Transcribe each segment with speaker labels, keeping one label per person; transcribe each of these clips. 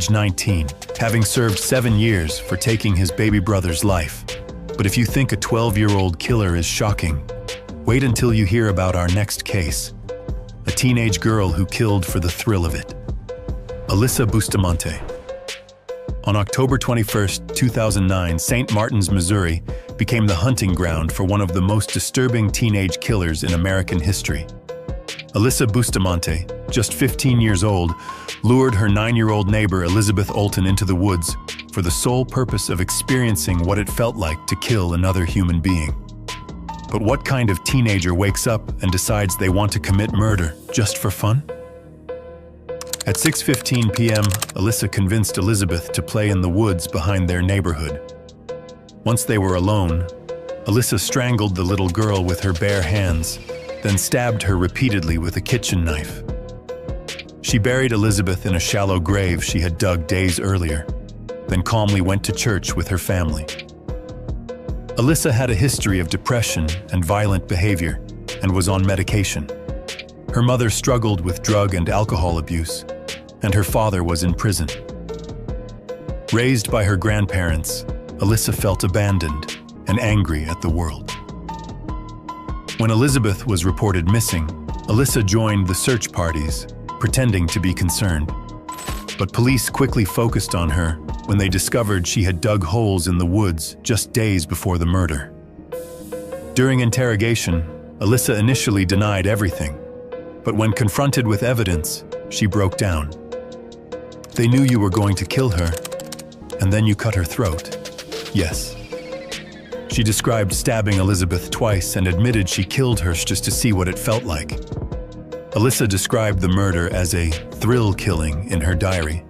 Speaker 1: age 19, having served 7 years for taking his baby brother's life. But if you think a 12-year-old killer is shocking, wait until you hear about our next case. A teenage girl who killed for the thrill of it. Alyssa Bustamante. On October 21, 2009, St. Martin's, Missouri, became the hunting ground for one of the most disturbing teenage killers in American history. Alyssa Bustamante, just 15 years old, lured her 9-year-old neighbor Elizabeth Olton into the woods for the sole purpose of experiencing what it felt like to kill another human being. But what kind of teenager wakes up and decides they want to commit murder just for fun? At 6:15 p.m., Alyssa convinced Elizabeth to play in the woods behind their neighborhood. Once they were alone, Alyssa strangled the little girl with her bare hands, then stabbed her repeatedly with a kitchen knife. She buried Elizabeth in a shallow grave she had dug days earlier, then calmly went to church with her family. Alyssa had a history of depression and violent behavior and was on medication. Her mother struggled with drug and alcohol abuse, and her father was in prison. Raised by her grandparents, Alyssa felt abandoned and angry at the world. When Elizabeth was reported missing, Alyssa joined the search parties, pretending to be concerned. But police quickly focused on her when they discovered she had dug holes in the woods just days before the murder. During interrogation, Alyssa initially denied everything, but when confronted with evidence, she broke down. "They knew you were going to kill her, and then you cut her throat." Yes. She described stabbing Elizabeth twice and admitted she killed her just to see what it felt like. Alyssa described the murder as a thrill killing in her diary,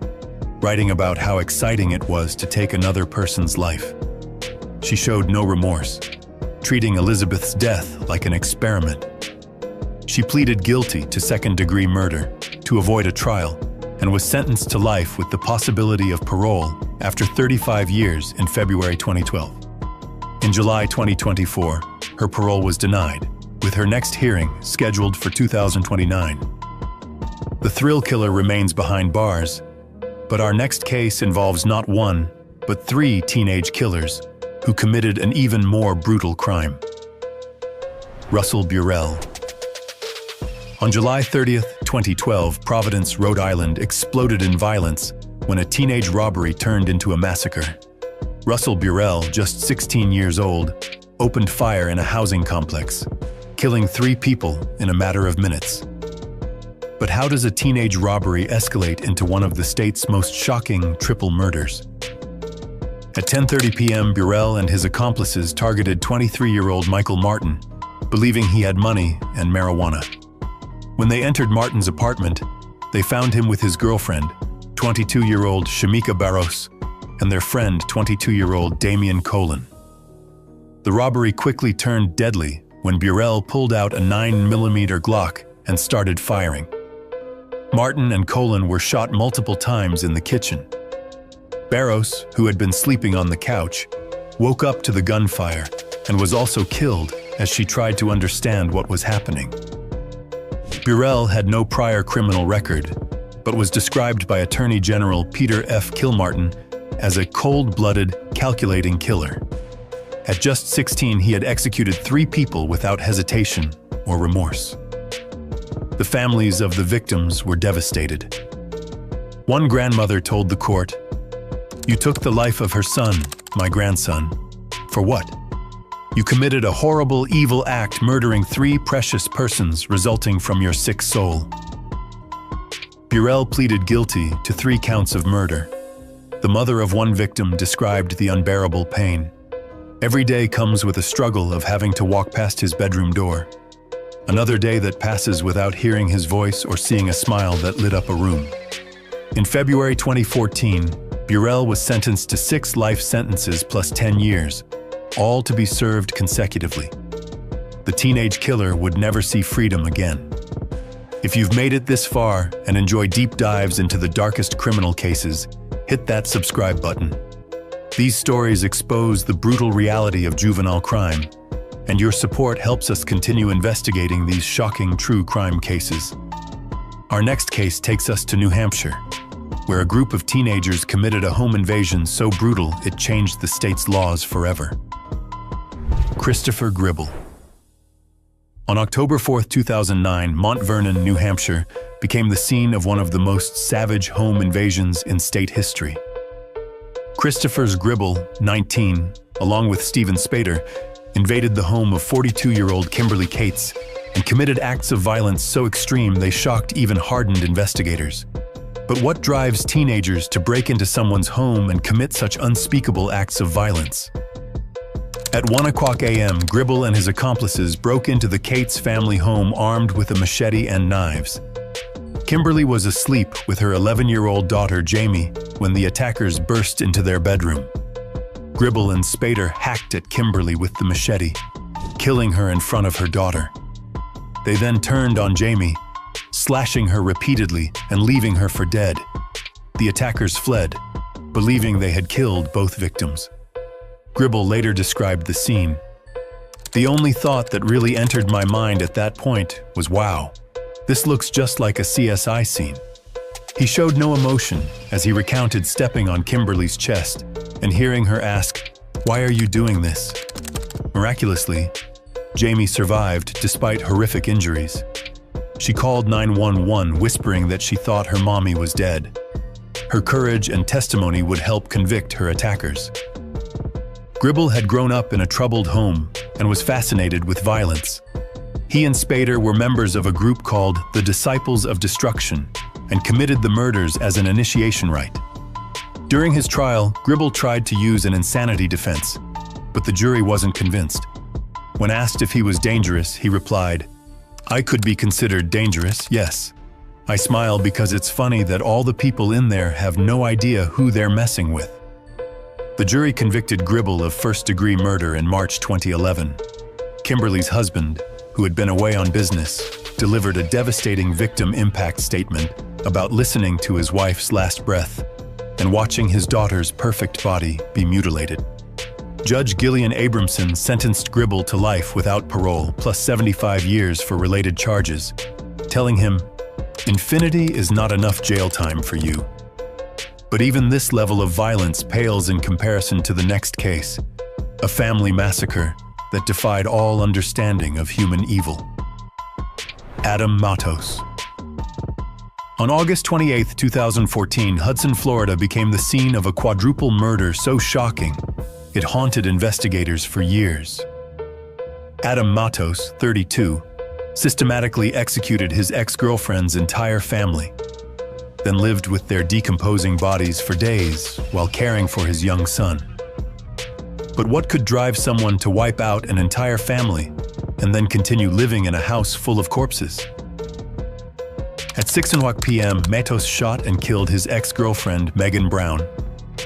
Speaker 1: writing about how exciting it was to take another person's life. She showed no remorse, treating Elizabeth's death like an experiment. She pleaded guilty to second-degree murder to avoid a trial and was sentenced to life with the possibility of parole after 35 years in February 2012. In July 2024, her parole was denied, with her next hearing scheduled for 2029. The thrill killer remains behind bars, but our next case involves not one, but 3 teenage killers who committed an even more brutal crime. Russell Burrell. On July 30, 2012, Providence, Rhode Island exploded in violence when a teenage robbery turned into a massacre. Russell Burrell, just 16 years old, opened fire in a housing complex, killing 3 people in a matter of minutes. But how does a teenage robbery escalate into one of the state's most shocking triple murders? At 10:30 p.m., Burrell and his accomplices targeted 23-year-old Michael Martin, believing he had money and marijuana. When they entered Martin's apartment, they found him with his girlfriend, 22-year-old Shamika Barros, and their friend, 22-year-old Damian Colin. The robbery quickly turned deadly when Burrell pulled out a 9mm Glock and started firing. Martin and Colin were shot multiple times in the kitchen. Barros, who had been sleeping on the couch, woke up to the gunfire and was also killed as she tried to understand what was happening. Burrell had no prior criminal record, but was described by Attorney General Peter F. Kilmartin as a cold-blooded, calculating killer. At just 16, he had executed 3 people without hesitation or remorse. The families of the victims were devastated. One grandmother told the court, "You took the life of her son, my grandson. For what? You committed a horrible, evil act, murdering 3 precious persons resulting from your sick soul." Burrell pleaded guilty to 3 counts of murder. The mother of one victim described the unbearable pain. "Every day comes with a struggle of having to walk past his bedroom door. Another day that passes without hearing his voice or seeing a smile that lit up a room." In February 2014, Burrell was sentenced to 6 life sentences plus 10 years, all to be served consecutively. The teenage killer would never see freedom again. If you've made it this far and enjoy deep dives into the darkest criminal cases, hit that subscribe button. These stories expose the brutal reality of juvenile crime, and your support helps us continue investigating these shocking true crime cases. Our next case takes us to New Hampshire, where a group of teenagers committed a home invasion so brutal it changed the state's laws forever. Christopher Gribble. On October 4, 2009, Mount Vernon, New Hampshire, became the scene of one of the most savage home invasions in state history. Christopher Gribble, 19, along with Stephen Spader, invaded the home of 42-year-old Kimberly Cates and committed acts of violence so extreme they shocked even hardened investigators. But what drives teenagers to break into someone's home and commit such unspeakable acts of violence? At 1:00 a.m., Gribble and his accomplices broke into the Cates family home armed with a machete and knives. Kimberly was asleep with her 11-year-old daughter Jamie when the attackers burst into their bedroom. Gribble and Spader hacked at Kimberly with the machete, killing her in front of her daughter. They then turned on Jamie, slashing her repeatedly and leaving her for dead. The attackers fled, believing they had killed both victims. Gribble later described the scene. "The only thought that really entered my mind at that point was, wow, this looks just like a CSI scene." He showed no emotion as he recounted stepping on Kimberly's chest and hearing her ask, "Why are you doing this?" Miraculously, Jamie survived despite horrific injuries. She called 911, whispering that she thought her mommy was dead. Her courage and testimony would help convict her attackers. Gribble had grown up in a troubled home and was fascinated with violence. He and Spader were members of a group called the Disciples of Destruction and committed the murders as an initiation rite. During his trial, Gribble tried to use an insanity defense, but the jury wasn't convinced. When asked if he was dangerous, he replied, "I could be considered dangerous, yes. I smile because it's funny that all the people in there have no idea who they're messing with." The jury convicted Gribble of first-degree murder in March 2011. Kimberly's husband, who had been away on business, delivered a devastating victim impact statement about listening to his wife's last breath and watching his daughter's perfect body be mutilated. Judge Gillian Abramson sentenced Gribble to life without parole, plus 75 years for related charges, telling him, "Infinity is not enough jail time for you." But even this level of violence pales in comparison to the next case, a family massacre that defied all understanding of human evil. Adam Matos. On August 28, 2014, Hudson, Florida became the scene of a quadruple murder so shocking it haunted investigators for years. Adam Matos, 32, systematically executed his ex-girlfriend's entire family, then lived with their decomposing bodies for days while caring for his young son. But what could drive someone to wipe out an entire family and then continue living in a house full of corpses? At 6:00 p.m., Matos shot and killed his ex-girlfriend, Megan Brown,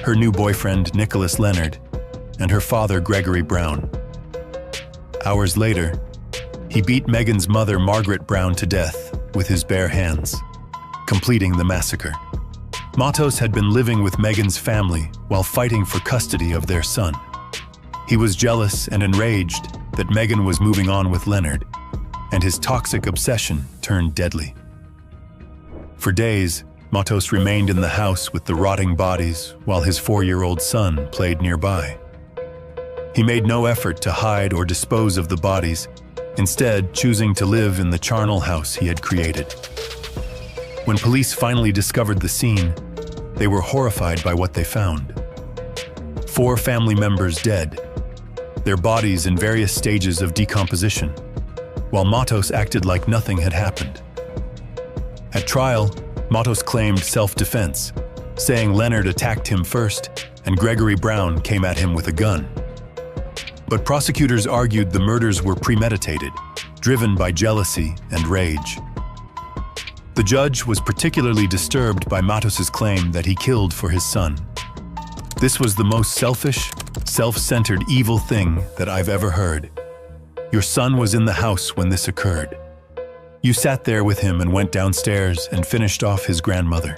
Speaker 1: her new boyfriend, Nicholas Leonard, and her father, Gregory Brown. Hours later, he beat Megan's mother, Margaret Brown, to death with his bare hands, completing the massacre. Matos had been living with Megan's family while fighting for custody of their son. He was jealous and enraged that Megan was moving on with Leonard, and his toxic obsession turned deadly. For days, Matos remained in the house with the rotting bodies while his 4-year-old son played nearby. He made no effort to hide or dispose of the bodies, instead choosing to live in the charnel house he had created. When police finally discovered the scene, they were horrified by what they found. 4 family members dead, their bodies in various stages of decomposition, while Matos acted like nothing had happened. At trial, Matos claimed self-defense, saying Leonard attacked him first and Gregory Brown came at him with a gun. But prosecutors argued the murders were premeditated, driven by jealousy and rage. The judge was particularly disturbed by Matos's claim that he killed for his son. "This was the most selfish, self-centered, evil thing that I've ever heard. Your son was in the house when this occurred. You sat there with him and went downstairs and finished off his grandmother."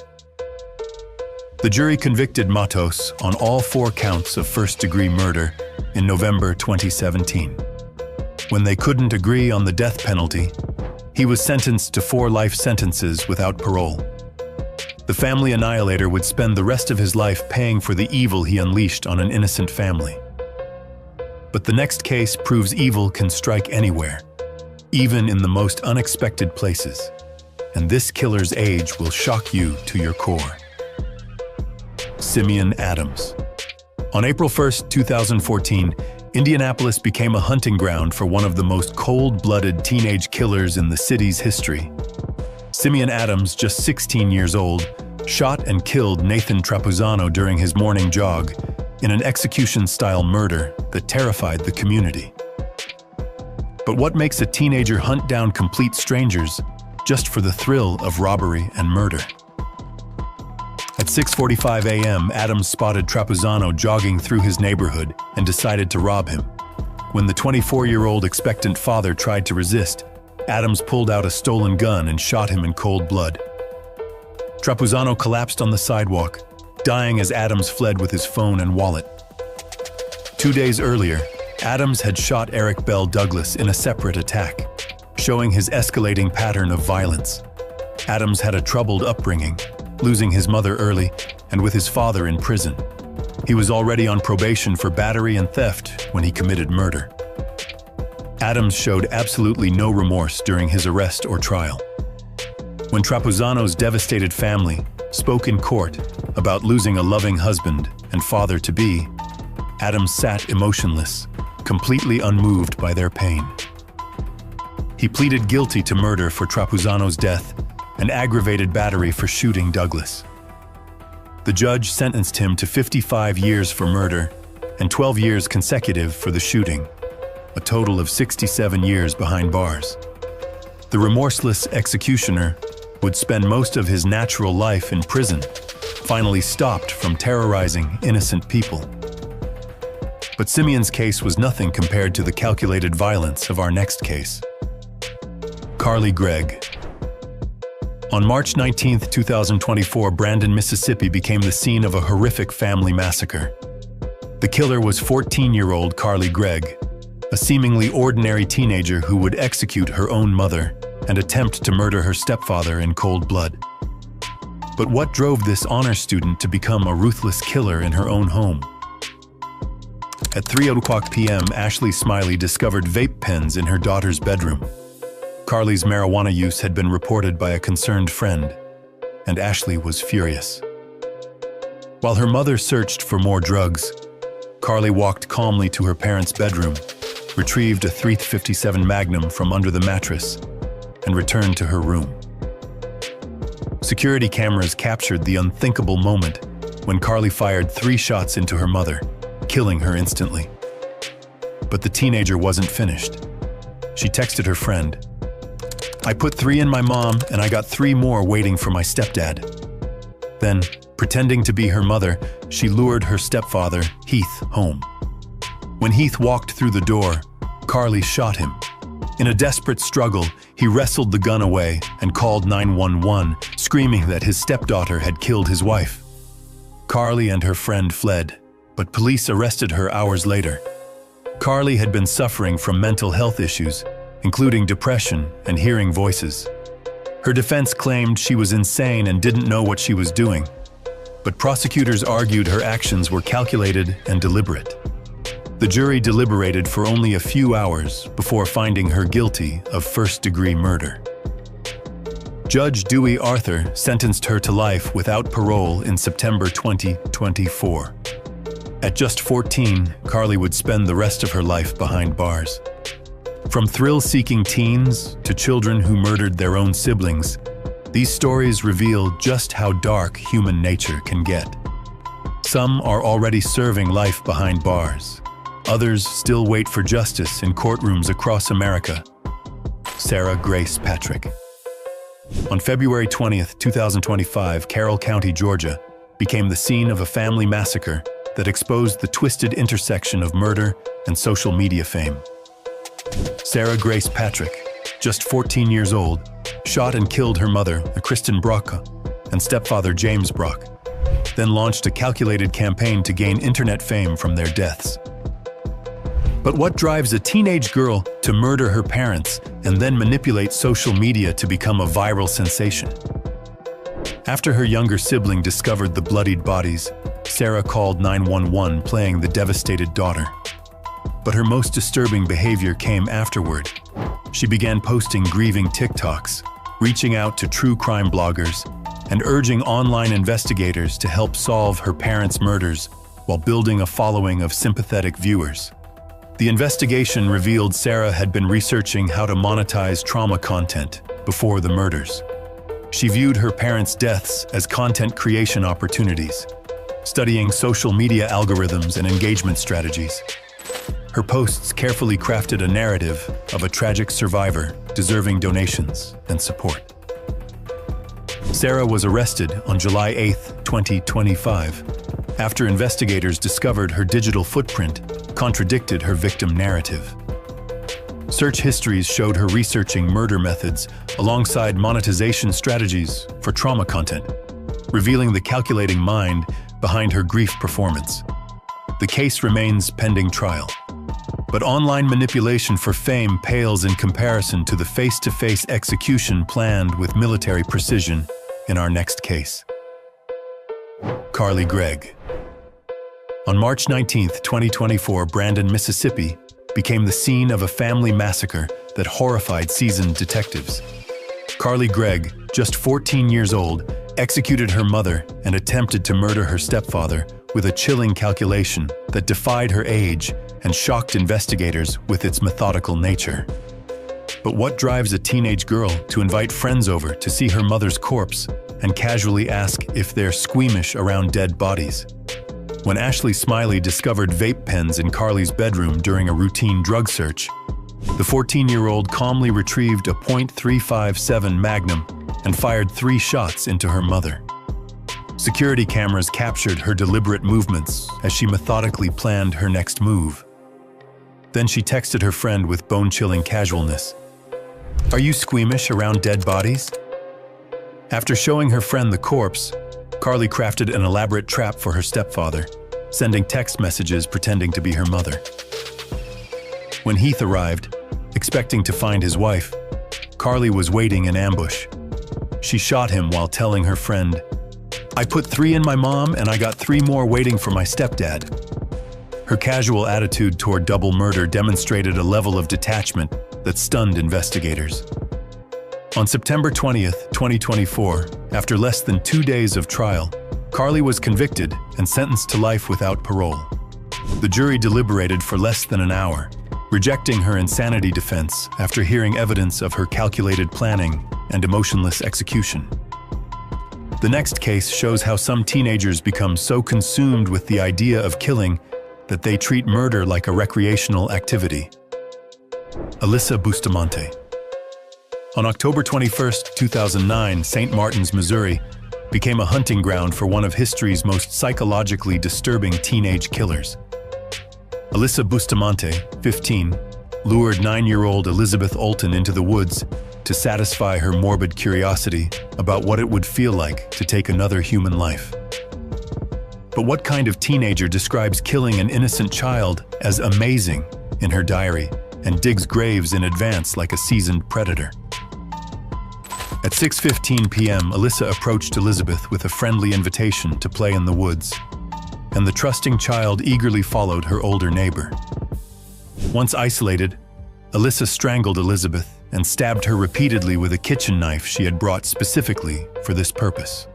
Speaker 1: The jury convicted Matos on all 4 counts of first-degree murder in November 2017. When they couldn't agree on the death penalty, he was sentenced to 4 life sentences without parole. The family annihilator would spend the rest of his life paying for the evil he unleashed on an innocent family. But the next case proves evil can strike anywhere, even in the most unexpected places. And this killer's age will shock you to your core. Simeon Adams. On April 1st, 2014, Indianapolis became a hunting ground for one of the most cold-blooded teenage killers in the city's history. Simeon Adams, just 16 years old, shot and killed Nathan Trapuzzano during his morning jog in an execution-style murder that terrified the community. But what makes a teenager hunt down complete strangers just for the thrill of robbery and murder? At 6:45 a.m., Adams spotted Trapuzzano jogging through his neighborhood and decided to rob him. When the 24-year-old expectant father tried to resist, Adams pulled out a stolen gun and shot him in cold blood. Trapuzzano collapsed on the sidewalk, dying as Adams fled with his phone and wallet. 2 days earlier, Adams had shot Eric Bell Douglas in a separate attack, showing his escalating pattern of violence. Adams had a troubled upbringing, losing his mother early and with his father in prison. He was already on probation for battery and theft when he committed murder. Adams showed absolutely no remorse during his arrest or trial. When Trapuzzano's devastated family spoke in court about losing a loving husband and father-to-be, Adams sat emotionless, completely unmoved by their pain. He pleaded guilty to murder for Trapuzzano's death and aggravated battery for shooting Douglas. The judge sentenced him to 55 years for murder and 12 years consecutive for the shooting, a total of 67 years behind bars. The remorseless executioner would spend most of his natural life in prison, finally stopped from terrorizing innocent people. But Simeon's case was nothing compared to the calculated violence of our next case. Carly Gregg. On March 19, 2024, Brandon, Mississippi became the scene of a horrific family massacre. The killer was 14-year-old Carly Gregg, a seemingly ordinary teenager who would execute her own mother and attempt to murder her stepfather in cold blood. But what drove this honor student to become a ruthless killer in her own home? At 3:00 p.m., Ashley Smiley discovered vape pens in her daughter's bedroom. Carly's marijuana use had been reported by a concerned friend, and Ashley was furious. While her mother searched for more drugs, Carly walked calmly to her parents' bedroom, retrieved a .357 Magnum from under the mattress, and returned to her room. Security cameras captured the unthinkable moment when Carly fired 3 shots into her mother, killing her instantly. But the teenager wasn't finished. She texted her friend, "I put 3 in my mom and I got 3 more waiting for my stepdad." Then, pretending to be her mother, she lured her stepfather, Heath, home. When Heath walked through the door, Carly shot him. In a desperate struggle, he wrestled the gun away and called 911, screaming that his stepdaughter had killed his wife. Carly and her friend fled, but police arrested her hours later. Carly had been suffering from mental health issues, including depression and hearing voices. Her defense claimed she was insane and didn't know what she was doing, but prosecutors argued her actions were calculated and deliberate. The jury deliberated for only a few hours before finding her guilty of first-degree murder. Judge Dewey Arthur sentenced her to life without parole in September 2024. At just 14, Carly would spend the rest of her life behind bars. From thrill-seeking teens to children who murdered their own siblings, these stories reveal just how dark human nature can get. Some are already serving life behind bars. Others still wait for justice in courtrooms across America. Sarah Grace Patrick. On February 20th, 2025, Carroll County, Georgia, became the scene of a family massacre that exposed the twisted intersection of murder and social media fame. Sarah Grace Patrick, just 14 years old, shot and killed her mother, Kristen Brock, and stepfather James Brock, then launched a calculated campaign to gain internet fame from their deaths. But what drives a teenage girl to murder her parents and then manipulate social media to become a viral sensation? After her younger sibling discovered the bloodied bodies, Sarah called 911, playing the devastated daughter. But her most disturbing behavior came afterward. She began posting grieving TikToks, reaching out to true crime bloggers, and urging online investigators to help solve her parents' murders while building a following of sympathetic viewers. The investigation revealed Sarah had been researching how to monetize trauma content before the murders. She viewed her parents' deaths as content creation opportunities, studying social media algorithms and engagement strategies. Her posts carefully crafted a narrative of a tragic survivor deserving donations and support. Sarah was arrested on July 8, 2025, after investigators discovered her digital footprint contradicted her victim narrative. Search histories showed her researching murder methods alongside monetization strategies for trauma content, revealing the calculating mind behind her grief performance. The case remains pending trial. But online manipulation for fame pales in comparison to the face-to-face execution planned with military precision in our next case. Carly Gregg. On March 19, 2024, Brandon, Mississippi, became the scene of a family massacre that horrified seasoned detectives. Carly Gregg, just 14 years old, executed her mother and attempted to murder her stepfather with a chilling calculation that defied her age and shocked investigators with its methodical nature. But what drives a teenage girl to invite friends over to see her mother's corpse and casually ask if they're squeamish around dead bodies? When Ashley Smiley discovered vape pens in Carly's bedroom during a routine drug search, the 14-year-old calmly retrieved a .357 Magnum and fired 3 shots into her mother. Security cameras captured her deliberate movements as she methodically planned her next move. Then she texted her friend with bone-chilling casualness, "Are you squeamish around dead bodies?" After showing her friend the corpse, Carly crafted an elaborate trap for her stepfather, sending text messages pretending to be her mother. When Heath arrived, expecting to find his wife, Carly was waiting in ambush. She shot him while telling her friend, "I put 3 in my mom and I got 3 more waiting for my stepdad." Her casual attitude toward double murder demonstrated a level of detachment that stunned investigators. On September 20th, 2024, after less than 2 days of trial, Carly was convicted and sentenced to life without parole. The jury deliberated for less than an hour, rejecting her insanity defense after hearing evidence of her calculated planning and emotionless execution. The next case shows how some teenagers become so consumed with the idea of killing that they treat murder like a recreational activity. Alyssa Bustamante. On October 21, 2009, St. Martin's, Missouri, became a hunting ground for one of history's most psychologically disturbing teenage killers. Alyssa Bustamante, 15, lured 9-year-old Elizabeth Olton into the woods to satisfy her morbid curiosity about what it would feel like to take another human life. But what kind of teenager describes killing an innocent child as amazing in her diary and digs graves in advance like a seasoned predator? At 6:15 p.m., Alyssa approached Elizabeth with a friendly invitation to play in the woods, and the trusting child eagerly followed her older neighbor. Once isolated, Alyssa strangled Elizabeth and stabbed her repeatedly with a kitchen knife she had brought specifically for this purpose.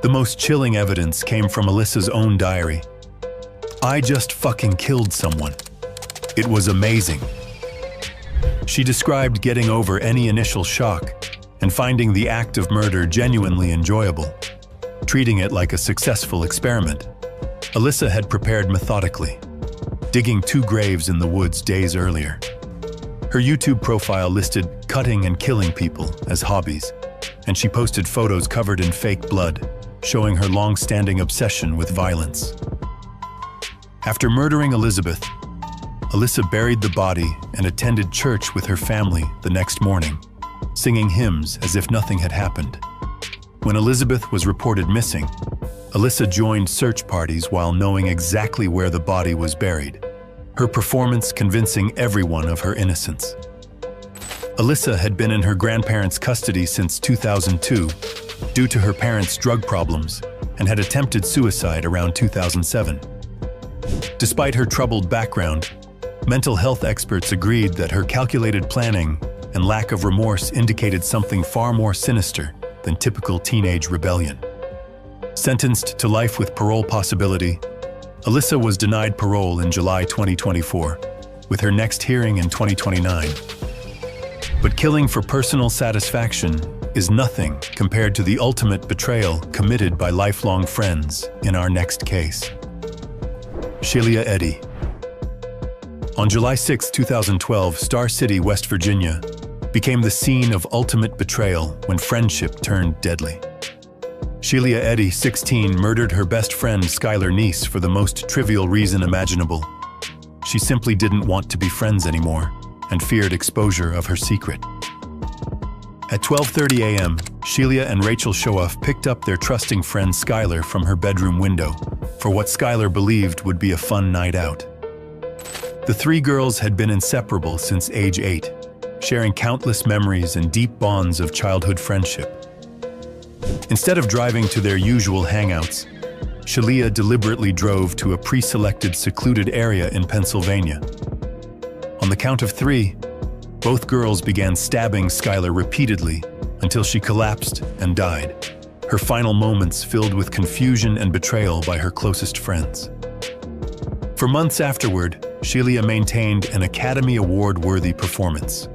Speaker 1: The most chilling evidence came from Alyssa's own diary. "I just fucking killed someone. It was amazing." She described getting over any initial shock and finding the act of murder genuinely enjoyable, treating it like a successful experiment. Alyssa had prepared methodically, digging 2 graves in the woods days earlier. Her YouTube profile listed cutting and killing people as hobbies, and she posted photos covered in fake blood, showing her long-standing obsession with violence. After murdering Elizabeth, Alyssa buried the body and attended church with her family the next morning, singing hymns as if nothing had happened. When Elizabeth was reported missing, Alyssa joined search parties while knowing exactly where the body was buried, her performance convincing everyone of her innocence. Alyssa had been in her grandparents' custody since 2002, due to her parents' drug problems and had attempted suicide around 2007. Despite her troubled background, mental health experts agreed that her calculated planning and lack of remorse indicated something far more sinister than typical teenage rebellion. Sentenced to life with parole possibility, Alyssa was denied parole in July 2024, with her next hearing in 2029. But killing for personal satisfaction is nothing compared to the ultimate betrayal committed by lifelong friends in our next case. Shelia Eddy. On July 6, 2012, Star City, West Virginia, became the scene of ultimate betrayal when friendship turned deadly. Shelia Eddy, 16, murdered her best friend Skylar Neese for the most trivial reason imaginable. She simply didn't want to be friends anymore and feared exposure of her secret. At 12:30 a.m., Shelia and Rachel Shoaff picked up their trusting friend Skylar from her bedroom window for what Skylar believed would be a fun night out. The three girls had been inseparable since age 8, sharing countless memories and deep bonds of childhood friendship. Instead of driving to their usual hangouts, Shelia deliberately drove to a pre-selected secluded area in Pennsylvania. On the count of 3, both girls began stabbing Skylar repeatedly until she collapsed and died, her final moments filled with confusion and betrayal by her closest friends. For months afterward, Shelia maintained an Academy Award-worthy performance.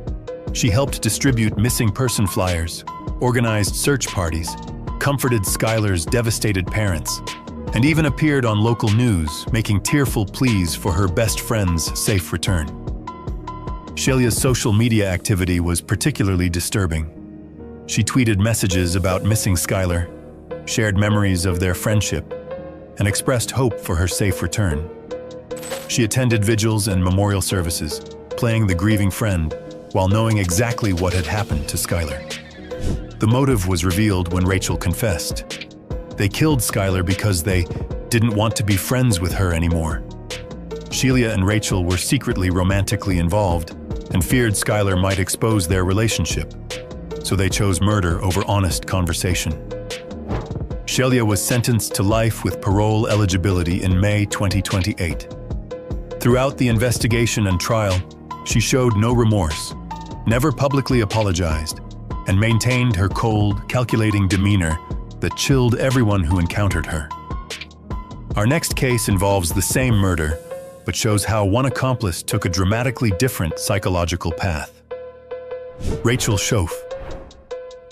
Speaker 1: She helped distribute missing person flyers, organized search parties, comforted Skylar's devastated parents, and even appeared on local news, making tearful pleas for her best friend's safe return. Shelia's social media activity was particularly disturbing. She tweeted messages about missing Skylar, shared memories of their friendship, and expressed hope for her safe return. She attended vigils and memorial services, playing the grieving friend, while knowing exactly what had happened to Skylar. The motive was revealed when Rachel confessed. They killed Skylar because they didn't want to be friends with her anymore. Shelia and Rachel were secretly romantically involved and feared Skylar might expose their relationship, so they chose murder over honest conversation. Shelia was sentenced to life with parole eligibility in May 2028. Throughout the investigation and trial, she showed no remorse, never publicly apologized, and maintained her cold, calculating demeanor that chilled everyone who encountered her. Our next case involves the same murder, but shows how one accomplice took a dramatically different psychological path. Rachel Shoaff.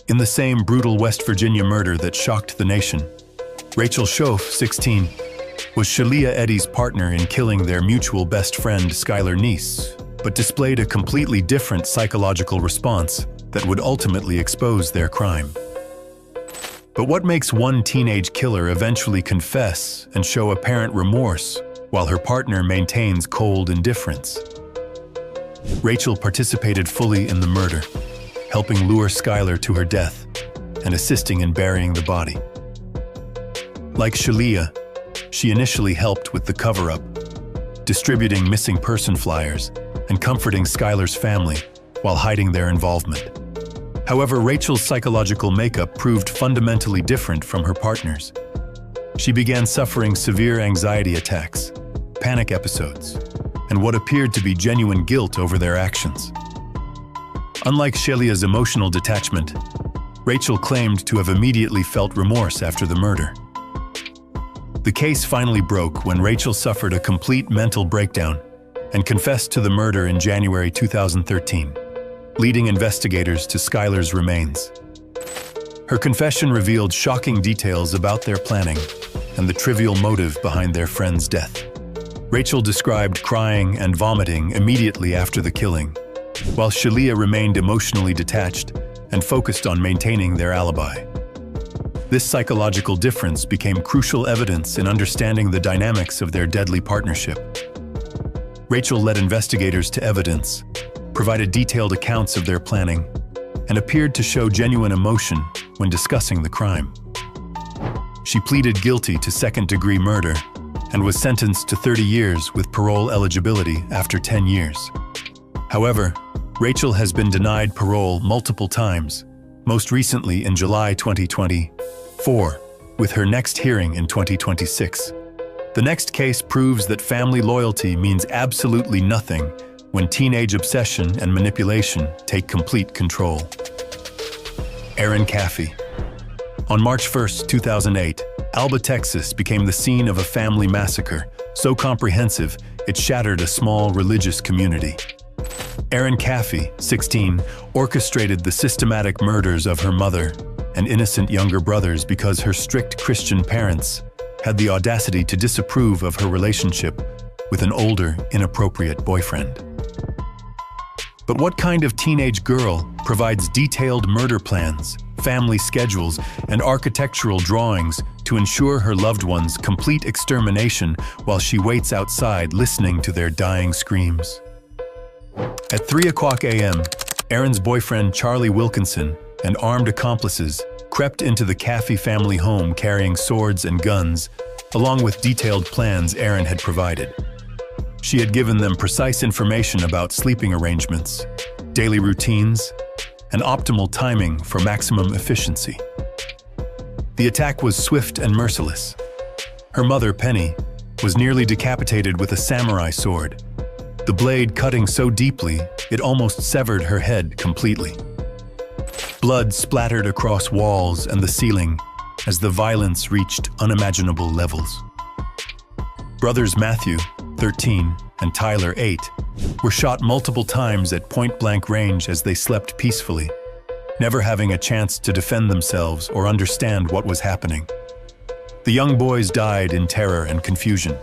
Speaker 1: In the same brutal West Virginia murder that shocked the nation, Rachel Shoaff, 16, was Shelia Eddy's partner in killing their mutual best friend Skylar Neese, but displayed a completely different psychological response that would ultimately expose their crime. But what makes one teenage killer eventually confess and show apparent remorse while her partner maintains cold indifference? Rachel participated fully in the murder, helping lure Skylar to her death and assisting in burying the body. Like Shelia, she initially helped with the cover-up, distributing missing person flyers and comforting Skylar's family while hiding their involvement. However, Rachel's psychological makeup proved fundamentally different from her partner's. She began suffering severe anxiety attacks, panic episodes, and what appeared to be genuine guilt over their actions. Unlike Shelia's emotional detachment, Rachel claimed to have immediately felt remorse after the murder. The case finally broke when Rachel suffered a complete mental breakdown and confessed to the murder in January 2013, leading investigators to Skylar's remains. Her confession revealed shocking details about their planning and the trivial motive behind their friend's death. Rachel described crying and vomiting immediately after the killing, while Shelia remained emotionally detached and focused on maintaining their alibi. This psychological difference became crucial evidence in understanding the dynamics of their deadly partnership. Rachel led investigators to evidence, provided detailed accounts of their planning, and appeared to show genuine emotion when discussing the crime. She pleaded guilty to second-degree murder and was sentenced to 30 years with parole eligibility after 10 years. However, Rachel has been denied parole multiple times most recently in July 2024, with her next hearing in 2026. The next case proves that family loyalty means absolutely nothing when teenage obsession and manipulation take complete control. Erin Caffey. On March 1, 2008, Alba, Texas became the scene of a family massacre so comprehensive it shattered a small religious community. Erin Caffey, 16, orchestrated the systematic murders of her mother and innocent younger brothers because her strict Christian parents had the audacity to disapprove of her relationship with an older, inappropriate boyfriend. But what kind of teenage girl provides detailed murder plans, family schedules, and architectural drawings to ensure her loved one's complete extermination while she waits outside listening to their dying screams? At 3:00 a.m., Erin's boyfriend Charlie Wilkinson and armed accomplices crept into the Caffey family home carrying swords and guns, along with detailed plans Erin had provided. She had given them precise information about sleeping arrangements, daily routines, and optimal timing for maximum efficiency. The attack was swift and merciless. Her mother, Penny, was nearly decapitated with a samurai sword, the blade cutting so deeply it almost severed her head completely. Blood splattered across walls and the ceiling as the violence reached unimaginable levels. Brothers Matthew, 13, and Tyler, 8, were shot multiple times at point-blank range as they slept peacefully, never having a chance to defend themselves or understand what was happening. The young boys died in terror and confusion,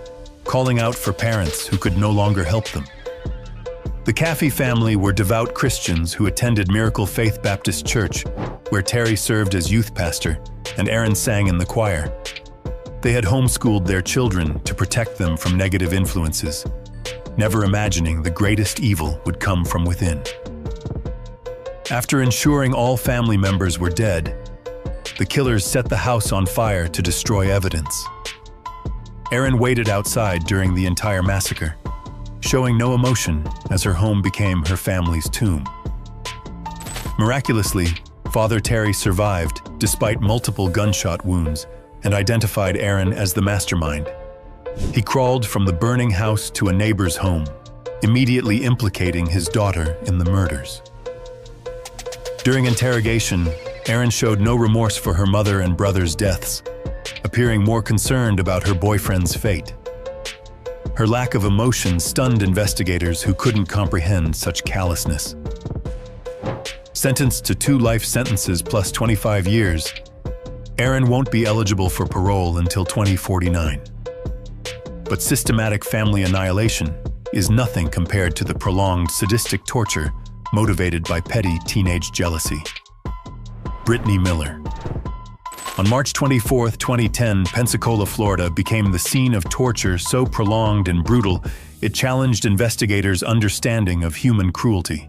Speaker 1: calling out for parents who could no longer help them. The Caffey family were devout Christians who attended Miracle Faith Baptist Church, where Terry served as youth pastor and Erin sang in the choir. They had homeschooled their children to protect them from negative influences, never imagining the greatest evil would come from within. After ensuring all family members were dead, the killers set the house on fire to destroy evidence. Erin waited outside during the entire massacre, showing no emotion as her home became her family's tomb. Miraculously, Father Terry survived despite multiple gunshot wounds and identified Erin as the mastermind. He crawled from the burning house to a neighbor's home, immediately implicating his daughter in the murders. During interrogation, Erin showed no remorse for her mother and brother's deaths, appearing more concerned about her boyfriend's fate. Her lack of emotion stunned investigators who couldn't comprehend such callousness. Sentenced to 2 life sentences plus 25 years, Erin won't be eligible for parole until 2049. But systematic family annihilation is nothing compared to the prolonged sadistic torture motivated by petty teenage jealousy. Brittany Miller. On March 24, 2010, Pensacola, Florida became the scene of torture so prolonged and brutal it challenged investigators' understanding of human cruelty.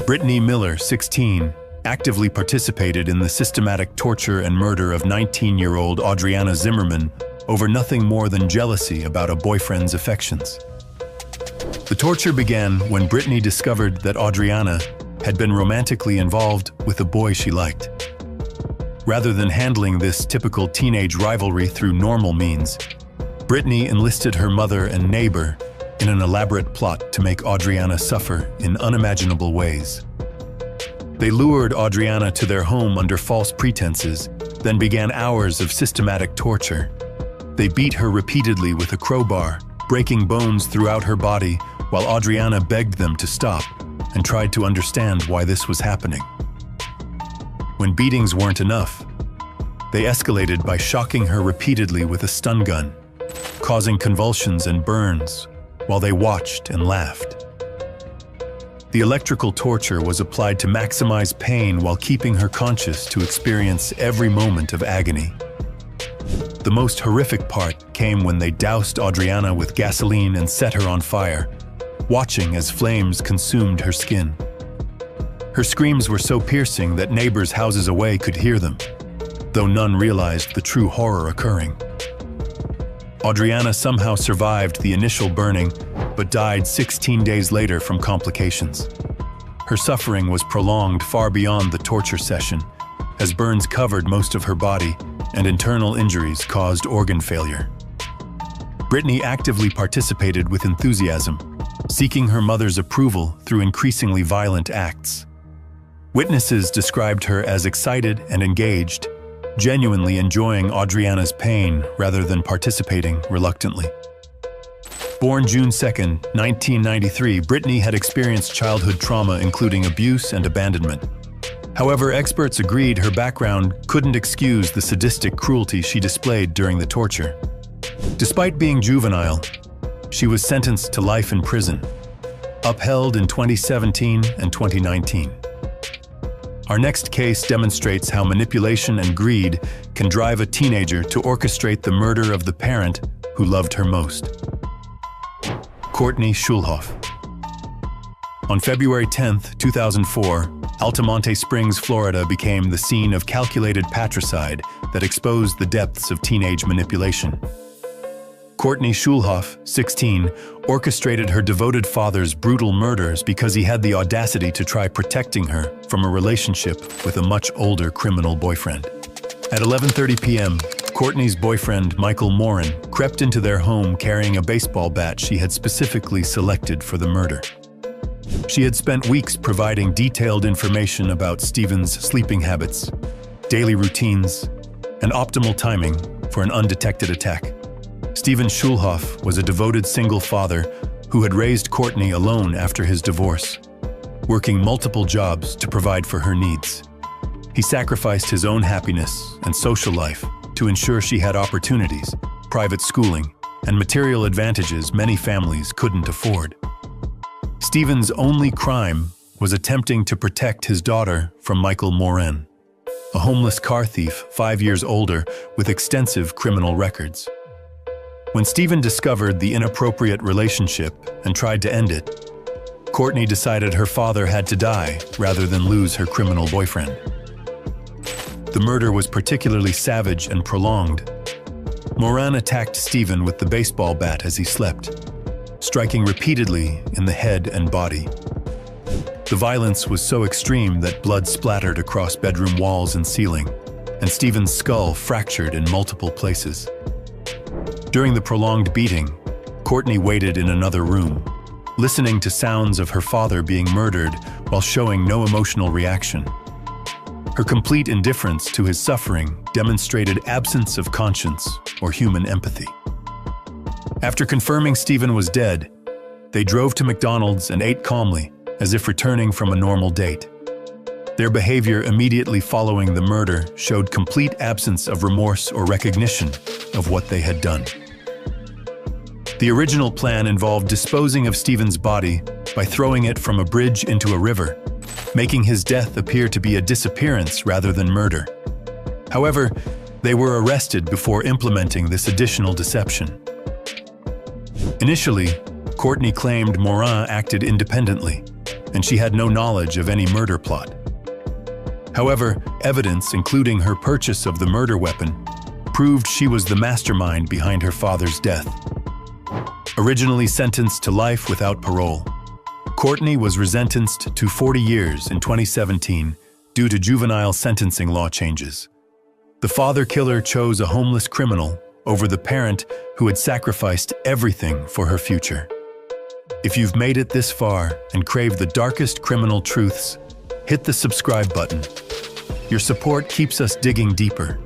Speaker 1: Brittany Miller, 16, actively participated in the systematic torture and murder of 19-year-old Adriana Zimmerman over nothing more than jealousy about a boyfriend's affections. The torture began when Brittany discovered that Adriana had been romantically involved with a boy she liked. Rather than handling this typical teenage rivalry through normal means, Brittany enlisted her mother and neighbor in an elaborate plot to make Adriana suffer in unimaginable ways. They lured Adriana to their home under false pretenses, then began hours of systematic torture. They beat her repeatedly with a crowbar, breaking bones throughout her body while Adriana begged them to stop and tried to understand why this was happening. When beatings weren't enough, they escalated by shocking her repeatedly with a stun gun, causing convulsions and burns while they watched and laughed. The electrical torture was applied to maximize pain while keeping her conscious to experience every moment of agony. The most horrific part came when they doused Adriana with gasoline and set her on fire, watching as flames consumed her skin. Her screams were so piercing that neighbors houses away could hear them, though none realized the true horror occurring. Adriana somehow survived the initial burning, but died 16 days later from complications. her suffering was prolonged far beyond the torture session, as burns covered most of her body and internal injuries caused organ failure. Brittany actively participated with enthusiasm, seeking her mother's approval through increasingly violent acts. Witnesses described her as excited and engaged, genuinely enjoying Audriana's pain rather than participating reluctantly. Born June 2, 1993, Brittany had experienced childhood trauma including abuse and abandonment. However, experts agreed her background couldn't excuse the sadistic cruelty she displayed during the torture. Despite being juvenile, she was sentenced to life in prison, upheld in 2017 and 2019. Our next case demonstrates how manipulation and greed can drive a teenager to orchestrate the murder of the parent who loved her most. Courtney Schulhoff. On February 10, 2004, Altamonte Springs, Florida became the scene of calculated patricide that exposed the depths of teenage manipulation. Courtney Schulhoff, 16, orchestrated her devoted father's brutal murders because he had the audacity to try protecting her from a relationship with a much older criminal boyfriend. At 11:30 p.m., Courtney's boyfriend, Michael Morin, crept into their home carrying a baseball bat she had specifically selected for the murder. She had spent weeks providing detailed information about Stephen's sleeping habits, daily routines, and optimal timing for an undetected attack. Stephen Schulhoff was a devoted single father who had raised Courtney alone after his divorce, working multiple jobs to provide for her needs. He sacrificed his own happiness and social life to ensure she had opportunities, private schooling, and material advantages many families couldn't afford. Stephen's only crime was attempting to protect his daughter from Michael Morin, a homeless car thief 5 years older with extensive criminal records. When Stephen discovered the inappropriate relationship and tried to end it, Courtney decided her father had to die rather than lose her criminal boyfriend. The murder was particularly savage and prolonged. Morin attacked Stephen with the baseball bat as he slept, striking repeatedly in the head and body. The violence was so extreme that blood splattered across bedroom walls and ceiling, and Stephen's skull fractured in multiple places. During the prolonged beating, Courtney waited in another room, listening to sounds of her father being murdered while showing no emotional reaction. Her complete indifference to his suffering demonstrated absence of conscience or human empathy. After confirming Stephen was dead, they drove to McDonald's and ate calmly, as if returning from a normal date. Their behavior immediately following the murder showed complete absence of remorse or recognition of what they had done. The original plan involved disposing of Stephen's body by throwing it from a bridge into a river, making his death appear to be a disappearance rather than murder. However, they were arrested before implementing this additional deception. Initially, Courtney claimed Morin acted independently, and she had no knowledge of any murder plot. However, evidence, including her purchase of the murder weapon, proved she was the mastermind behind her father's death. Originally sentenced to life without parole, Courtney was resentenced to 40 years in 2017 due to juvenile sentencing law changes. The father killer chose a homeless criminal over the parent who had sacrificed everything for her future. If you've made it this far and crave the darkest criminal truths, hit the subscribe button. Your support keeps us digging deeper.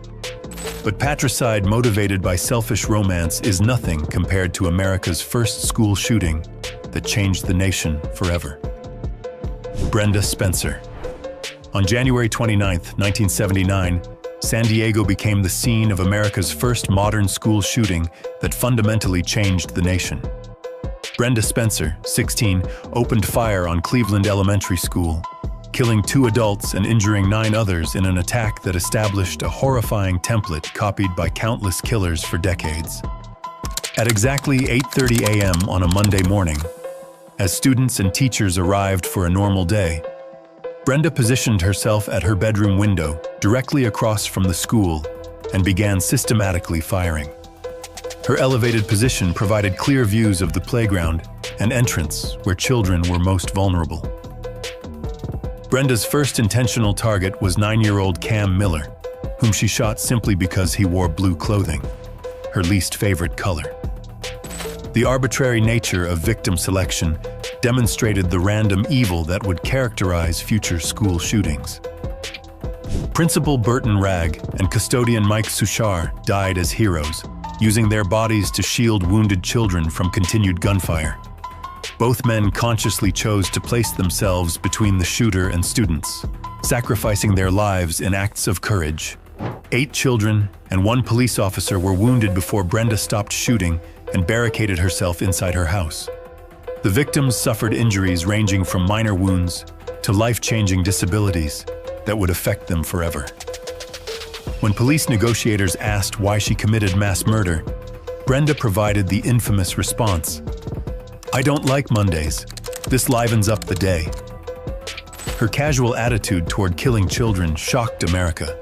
Speaker 1: But patricide motivated by selfish romance is nothing compared to America's first school shooting that changed the nation forever. Brenda Spencer. On January 29, 1979, San Diego became the scene of America's first modern school shooting that fundamentally changed the nation. Brenda Spencer, 16, opened fire on Cleveland Elementary School, killing 2 adults and injuring 9 others in an attack that established a horrifying template copied by countless killers for decades. At exactly 8:30 a.m. on a Monday morning, as students and teachers arrived for a normal day, Brenda positioned herself at her bedroom window directly across from the school and began systematically firing. Her elevated position provided clear views of the playground and entrance where children were most vulnerable. Brenda's first intentional target was 9-year-old Cam Miller, whom she shot simply because he wore blue clothing, her least favorite color. The arbitrary nature of victim selection demonstrated the random evil that would characterize future school shootings. Principal Burton Ragg and custodian Mike Suchar died as heroes, using their bodies to shield wounded children from continued gunfire. Both men consciously chose to place themselves between the shooter and students, sacrificing their lives in acts of courage. 8 children and 1 police officer were wounded before Brenda stopped shooting and barricaded herself inside her house. The victims suffered injuries ranging from minor wounds to life-changing disabilities that would affect them forever. When police negotiators asked why she committed mass murder, Brenda provided the infamous response, "I don't like Mondays. This livens up the day." Her casual attitude toward killing children shocked America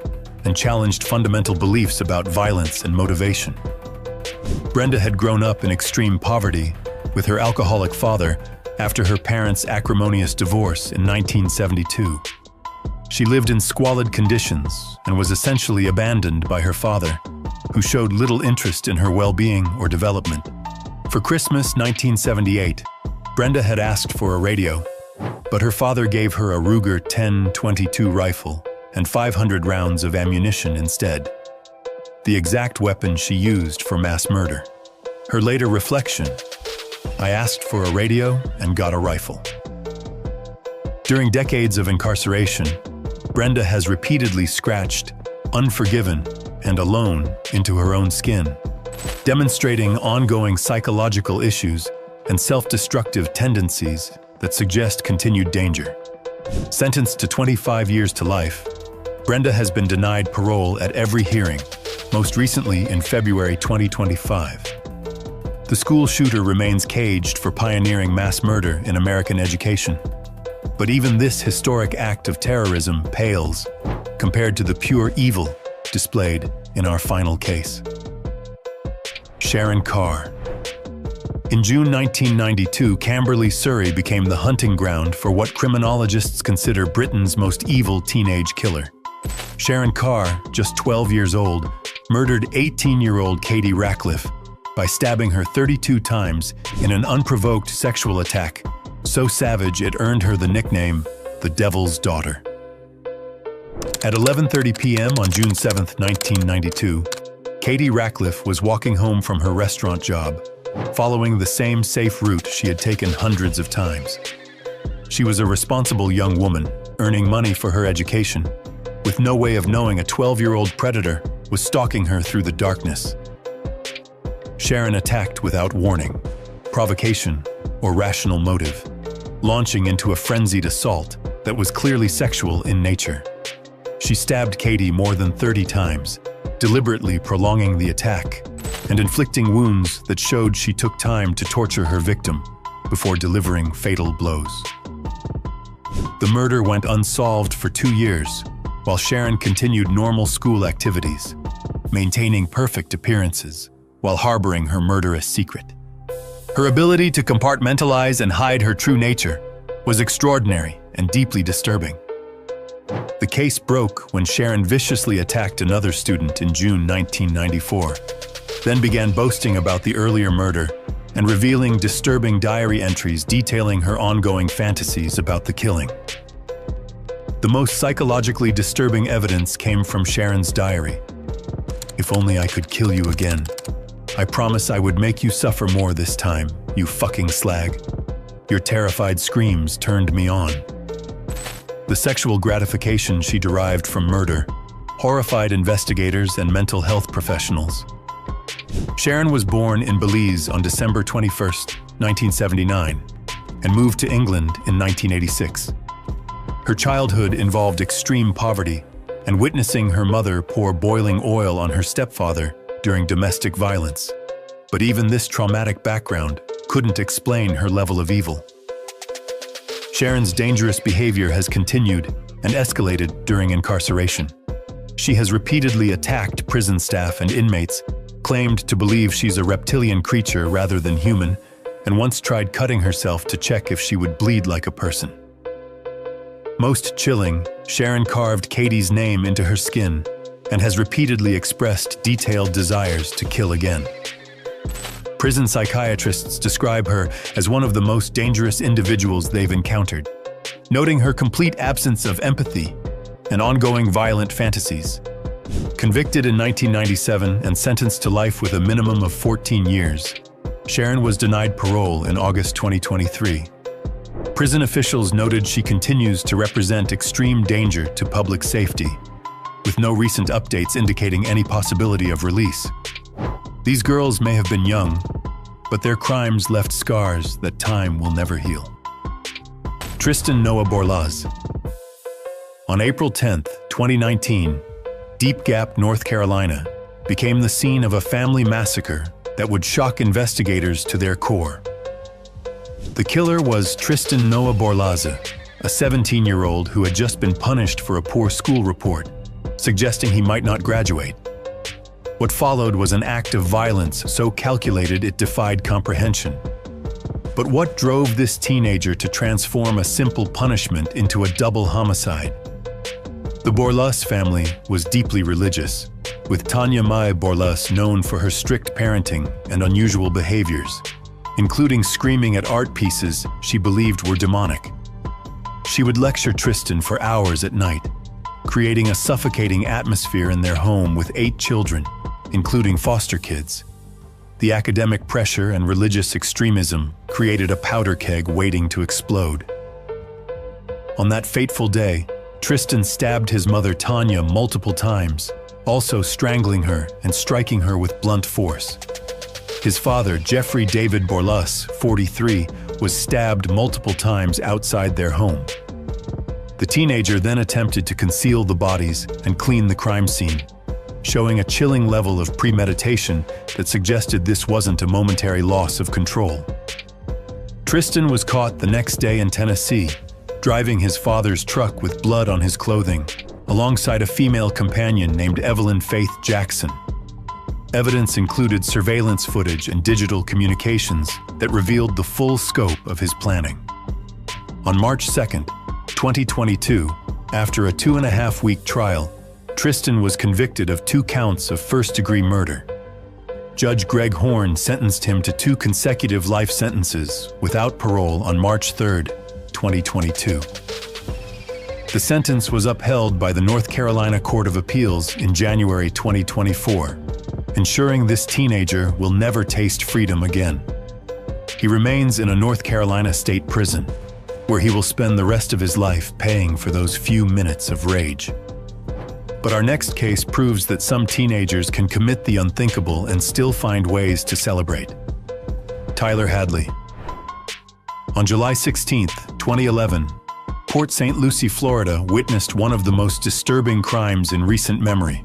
Speaker 1: and challenged fundamental beliefs about violence and motivation. Brenda had grown up in extreme poverty with her alcoholic father after her parents' acrimonious divorce in 1972. She lived in squalid conditions and was essentially abandoned by her father, who showed little interest in her well-being or development. For Christmas 1978, Brenda had asked for a radio, but her father gave her a Ruger 10-22 rifle and 500 rounds of ammunition instead, the exact weapon she used for mass murder. Her later reflection, "I asked for a radio and got a rifle." During decades of incarceration, Brenda has repeatedly scratched, unforgiven, and alone into her own skin, demonstrating ongoing psychological issues and self-destructive tendencies that suggest continued danger. Sentenced to 25 years to life, Brenda has been denied parole at every hearing, most recently in February 2025. The school shooter remains caged for pioneering mass murder in American education. But even this historic act of terrorism pales compared to the pure evil displayed in our final case. Sharon Carr. In June 1992, Camberley, Surrey became the hunting ground for what criminologists consider Britain's most evil teenage killer. Sharon Carr, just 12 years old, murdered 18-year-old Katie Ratcliffe by stabbing her 32 times in an unprovoked sexual attack, so savage it earned her the nickname, the Devil's Daughter. At 11:30 p.m. on June 7, 1992, Katie Ratcliffe was walking home from her restaurant job, following the same safe route she had taken hundreds of times. She was a responsible young woman, earning money for her education, with no way of knowing a 12-year-old predator was stalking her through the darkness. Sharon attacked without warning, provocation, or rational motive, launching into a frenzied assault that was clearly sexual in nature. She stabbed Katie more than 30 times, deliberately prolonging the attack and inflicting wounds that showed she took time to torture her victim before delivering fatal blows. The murder went unsolved for 2 years, while Sharon continued normal school activities, maintaining perfect appearances while harboring her murderous secret. Her ability to compartmentalize and hide her true nature was extraordinary and deeply disturbing. The case broke when Sharon viciously attacked another student in June 1994, then began boasting about the earlier murder and revealing disturbing diary entries detailing her ongoing fantasies about the killing. The most psychologically disturbing evidence came from Sharon's diary. "If only I could kill you again. I promise I would make you suffer more this time, you fucking slag. Your terrified screams turned me on." The sexual gratification she derived from murder horrified investigators and mental health professionals. Sharon was born in Belize on December 21, 1979, and moved to England in 1986. Her childhood involved extreme poverty and witnessing her mother pour boiling oil on her stepfather during domestic violence. But even this traumatic background couldn't explain her level of evil. Sharon's dangerous behavior has continued and escalated during incarceration. She has repeatedly attacked prison staff and inmates, claimed to believe she's a reptilian creature rather than human, and once tried cutting herself to check if she would bleed like a person. Most chilling, Sharon carved Katie's name into her skin and has repeatedly expressed detailed desires to kill again. Prison psychiatrists describe her as one of the most dangerous individuals they've encountered, noting her complete absence of empathy and ongoing violent fantasies. Convicted in 1997 and sentenced to life with a minimum of 14 years, Sharon was denied parole in August 2023. Prison officials noted she continues to represent extreme danger to public safety, with no recent updates indicating any possibility of release. These girls may have been young, but their crimes left scars that time will never heal. Tristan Noah Borlaz. On April 10, 2019, Deep Gap, North Carolina, became the scene of a family massacre that would shock investigators to their core. The killer was Tristan Noah Borlaz, a 17-year-old who had just been punished for a poor school report, suggesting he might not graduate. What followed was an act of violence so calculated it defied comprehension. But what drove this teenager to transform a simple punishment into a double homicide? The Borlaz family was deeply religious, with Tanya Mae Borlaz known for her strict parenting and unusual behaviors, including screaming at art pieces she believed were demonic. She would lecture Tristan for hours at night, creating a suffocating atmosphere in their home with 8 children, including foster kids. The academic pressure and religious extremism created a powder keg waiting to explode. On that fateful day, Tristan stabbed his mother Tanya multiple times, also strangling her and striking her with blunt force. His father, Jeffrey David Borlaz, 43, was stabbed multiple times outside their home. The teenager then attempted to conceal the bodies and clean the crime scene, showing a chilling level of premeditation that suggested this wasn't a momentary loss of control. Tristan was caught the next day in Tennessee, driving his father's truck with blood on his clothing, alongside a female companion named Evelyn Faith Jackson. Evidence included surveillance footage and digital communications that revealed the full scope of his planning. On March 2, 2022, after a 2.5-week trial, Tristan was convicted of 2 counts of first-degree murder. Judge Greg Horn sentenced him to 2 consecutive life sentences without parole on March 3, 2022. The sentence was upheld by the North Carolina Court of Appeals in January 2024, ensuring this teenager will never taste freedom again. He remains in a North Carolina state prison, where he will spend the rest of his life paying for those few minutes of rage. But our next case proves that some teenagers can commit the unthinkable and still find ways to celebrate. Tyler Hadley. On July 16, 2011, Port St. Lucie, Florida, witnessed one of the most disturbing crimes in recent memory.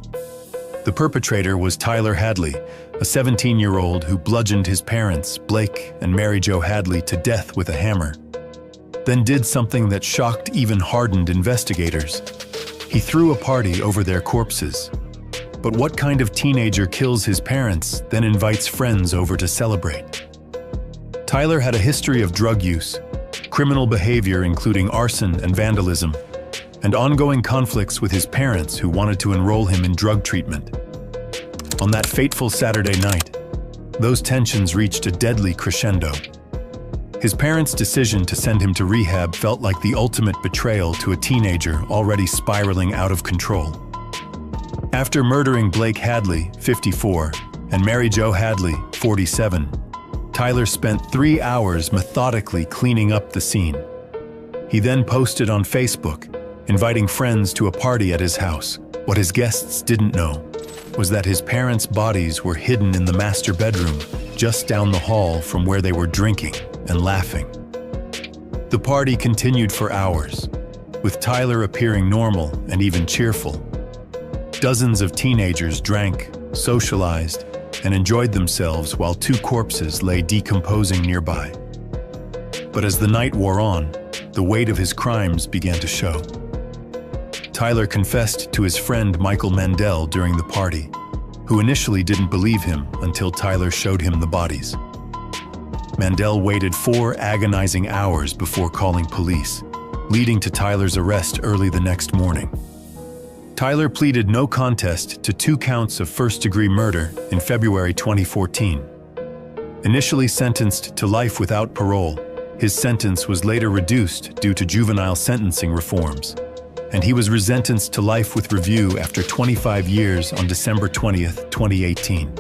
Speaker 1: The perpetrator was Tyler Hadley, a 17-year-old who bludgeoned his parents, Blake and Mary Jo Hadley, to death with a hammer, then did something that shocked even hardened investigators. He threw a party over their corpses. But what kind of teenager kills his parents, then invites friends over to celebrate? Tyler had a history of drug use, criminal behavior including arson and vandalism, and ongoing conflicts with his parents who wanted to enroll him in drug treatment. On that fateful Saturday night, those tensions reached a deadly crescendo. His parents' decision to send him to rehab felt like the ultimate betrayal to a teenager already spiraling out of control. After murdering Blake Hadley, 54, and Mary Jo Hadley, 47, Tyler spent 3 hours methodically cleaning up the scene. He then posted on Facebook, inviting friends to a party at his house. What his guests didn't know was that his parents' bodies were hidden in the master bedroom, just down the hall from where they were drinking and laughing. The party continued for hours, with Tyler appearing normal and even cheerful. Dozens of teenagers drank, socialized, and enjoyed themselves while 2 corpses lay decomposing nearby. But as the night wore on, the weight of his crimes began to show. Tyler confessed to his friend Michael Mandel during the party, who initially didn't believe him until Tyler showed him the bodies. Mandel waited 4 agonizing hours before calling police, leading to Tyler's arrest early the next morning. Tyler pleaded no contest to 2 counts of first-degree murder in February 2014. Initially sentenced to life without parole, his sentence was later reduced due to juvenile sentencing reforms, and he was resentenced to life with review after 25 years on December 20, 2018.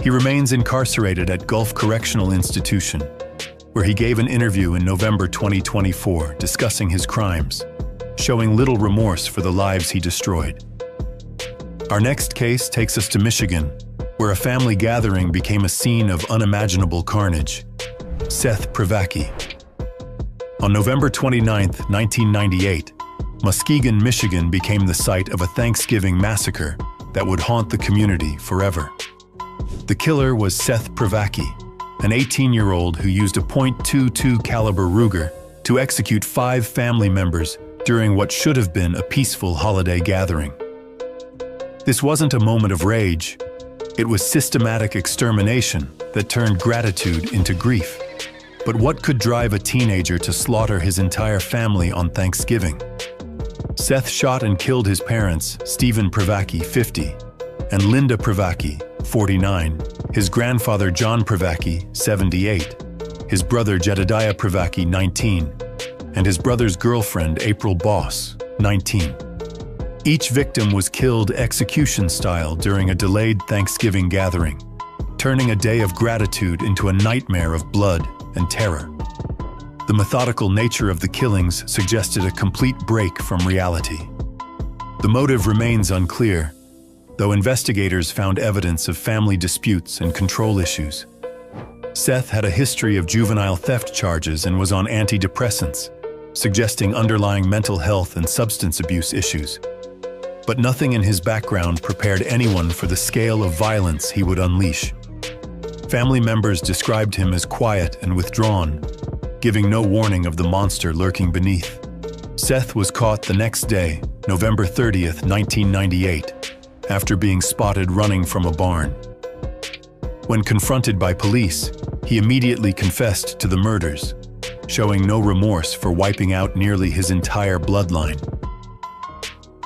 Speaker 1: He remains incarcerated at Gulf Correctional Institution, where he gave an interview in November 2024 discussing his crimes, showing little remorse for the lives he destroyed. Our next case takes us to Michigan, where a family gathering became a scene of unimaginable carnage. Seth Privacki. On November 29, 1998, Muskegon, Michigan became the site of a Thanksgiving massacre that would haunt the community forever. The killer was Seth Privacki, an 18-year-old who used a .22 caliber Ruger to execute 5 family members during what should have been a peaceful holiday gathering. This wasn't a moment of rage. It was systematic extermination that turned gratitude into grief. But what could drive a teenager to slaughter his entire family on Thanksgiving? Seth shot and killed his parents, Stephen Privacki, 50, and Linda Privacki, 49, his grandfather John Privacki, 78, his brother Jedediah Privacki, 19, and his brother's girlfriend April Boss, 19. Each victim was killed execution-style during a delayed Thanksgiving gathering, turning a day of gratitude into a nightmare of blood and terror. The methodical nature of the killings suggested a complete break from reality. The motive remains unclear, though investigators found evidence of family disputes and control issues. Seth had a history of juvenile theft charges and was on antidepressants, suggesting underlying mental health and substance abuse issues. But nothing in his background prepared anyone for the scale of violence he would unleash. Family members described him as quiet and withdrawn, giving no warning of the monster lurking beneath. Seth was caught the next day, November 30, 1998, after being spotted running from a barn. When confronted by police, he immediately confessed to the murders, showing no remorse for wiping out nearly his entire bloodline.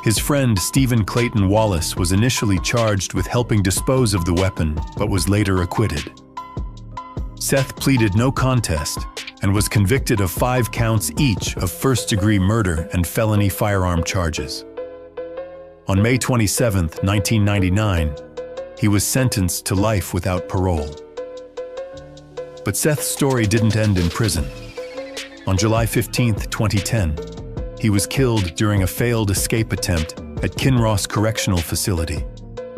Speaker 1: His friend Stephen Clayton Wallace was initially charged with helping dispose of the weapon, but was later acquitted. Seth pleaded no contest and was convicted of 5 counts each of first-degree murder and felony firearm charges. On May 27, 1999, he was sentenced to life without parole. But Seth's story didn't end in prison. On July 15, 2010, he was killed during a failed escape attempt at Kinross Correctional Facility,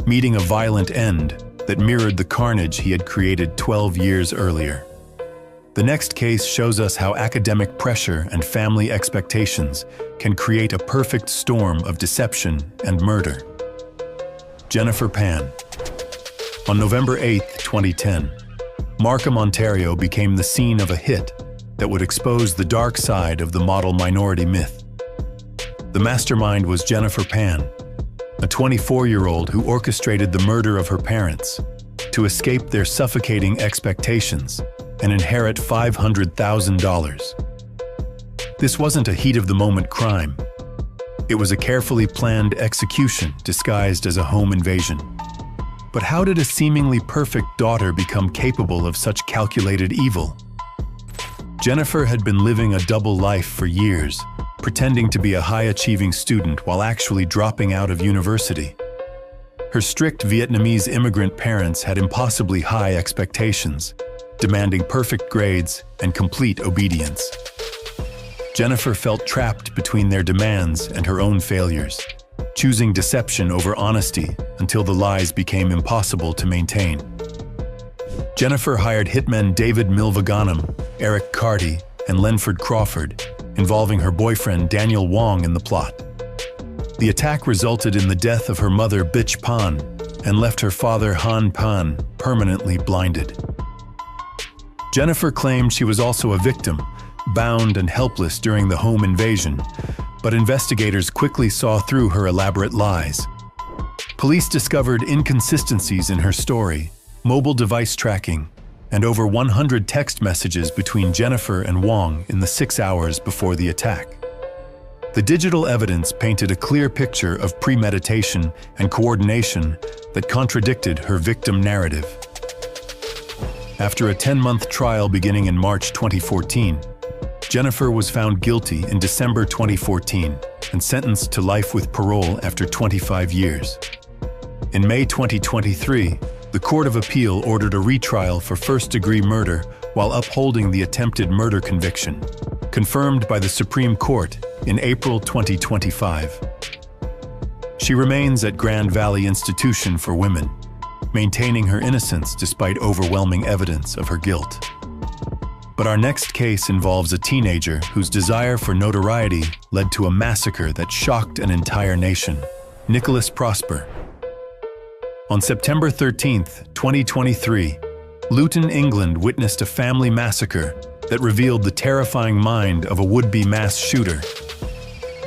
Speaker 1: meeting a violent end that mirrored the carnage he had created 12 years earlier. The next case shows us how academic pressure and family expectations can create a perfect storm of deception and murder. Jennifer Pan. On November 8, 2010, Markham, Ontario became the scene of a hit that would expose the dark side of the model minority myth. The mastermind was Jennifer Pan, a 24-year-old who orchestrated the murder of her parents to escape their suffocating expectations and inherit $500,000. This wasn't a heat-of-the-moment crime. It was a carefully planned execution disguised as a home invasion. But how did a seemingly perfect daughter become capable of such calculated evil? Jennifer had been living a double life for years, pretending to be a high-achieving student while actually dropping out of university. Her strict Vietnamese immigrant parents had impossibly high expectations, demanding perfect grades and complete obedience. Jennifer felt trapped between their demands and her own failures, choosing deception over honesty until the lies became impossible to maintain. Jennifer hired hitmen David Milvaganam, Eric Carty, and Lenford Crawford, involving her boyfriend Daniel Wong in the plot. The attack resulted in the death of her mother Bitch Pan and left her father Han Pan permanently blinded. Jennifer claimed she was also a victim, bound and helpless during the home invasion, but investigators quickly saw through her elaborate lies. Police discovered inconsistencies in her story, mobile device tracking, and over 100 text messages between Jennifer and Wong in the 6 hours before the attack. The digital evidence painted a clear picture of premeditation and coordination that contradicted her victim narrative. After a 10-month trial beginning in March 2014, Jennifer was found guilty in December 2014 and sentenced to life with parole after 25 years. In May 2023, the Court of Appeal ordered a retrial for first-degree murder while upholding the attempted murder conviction, confirmed by the Supreme Court in April 2025. She remains at Grand Valley Institution for Women, maintaining her innocence despite overwhelming evidence of her guilt. But our next case involves a teenager whose desire for notoriety led to a massacre that shocked an entire nation, Nicholas Prosper. On September 13, 2023, Luton, England witnessed a family massacre that revealed the terrifying mind of a would-be mass shooter.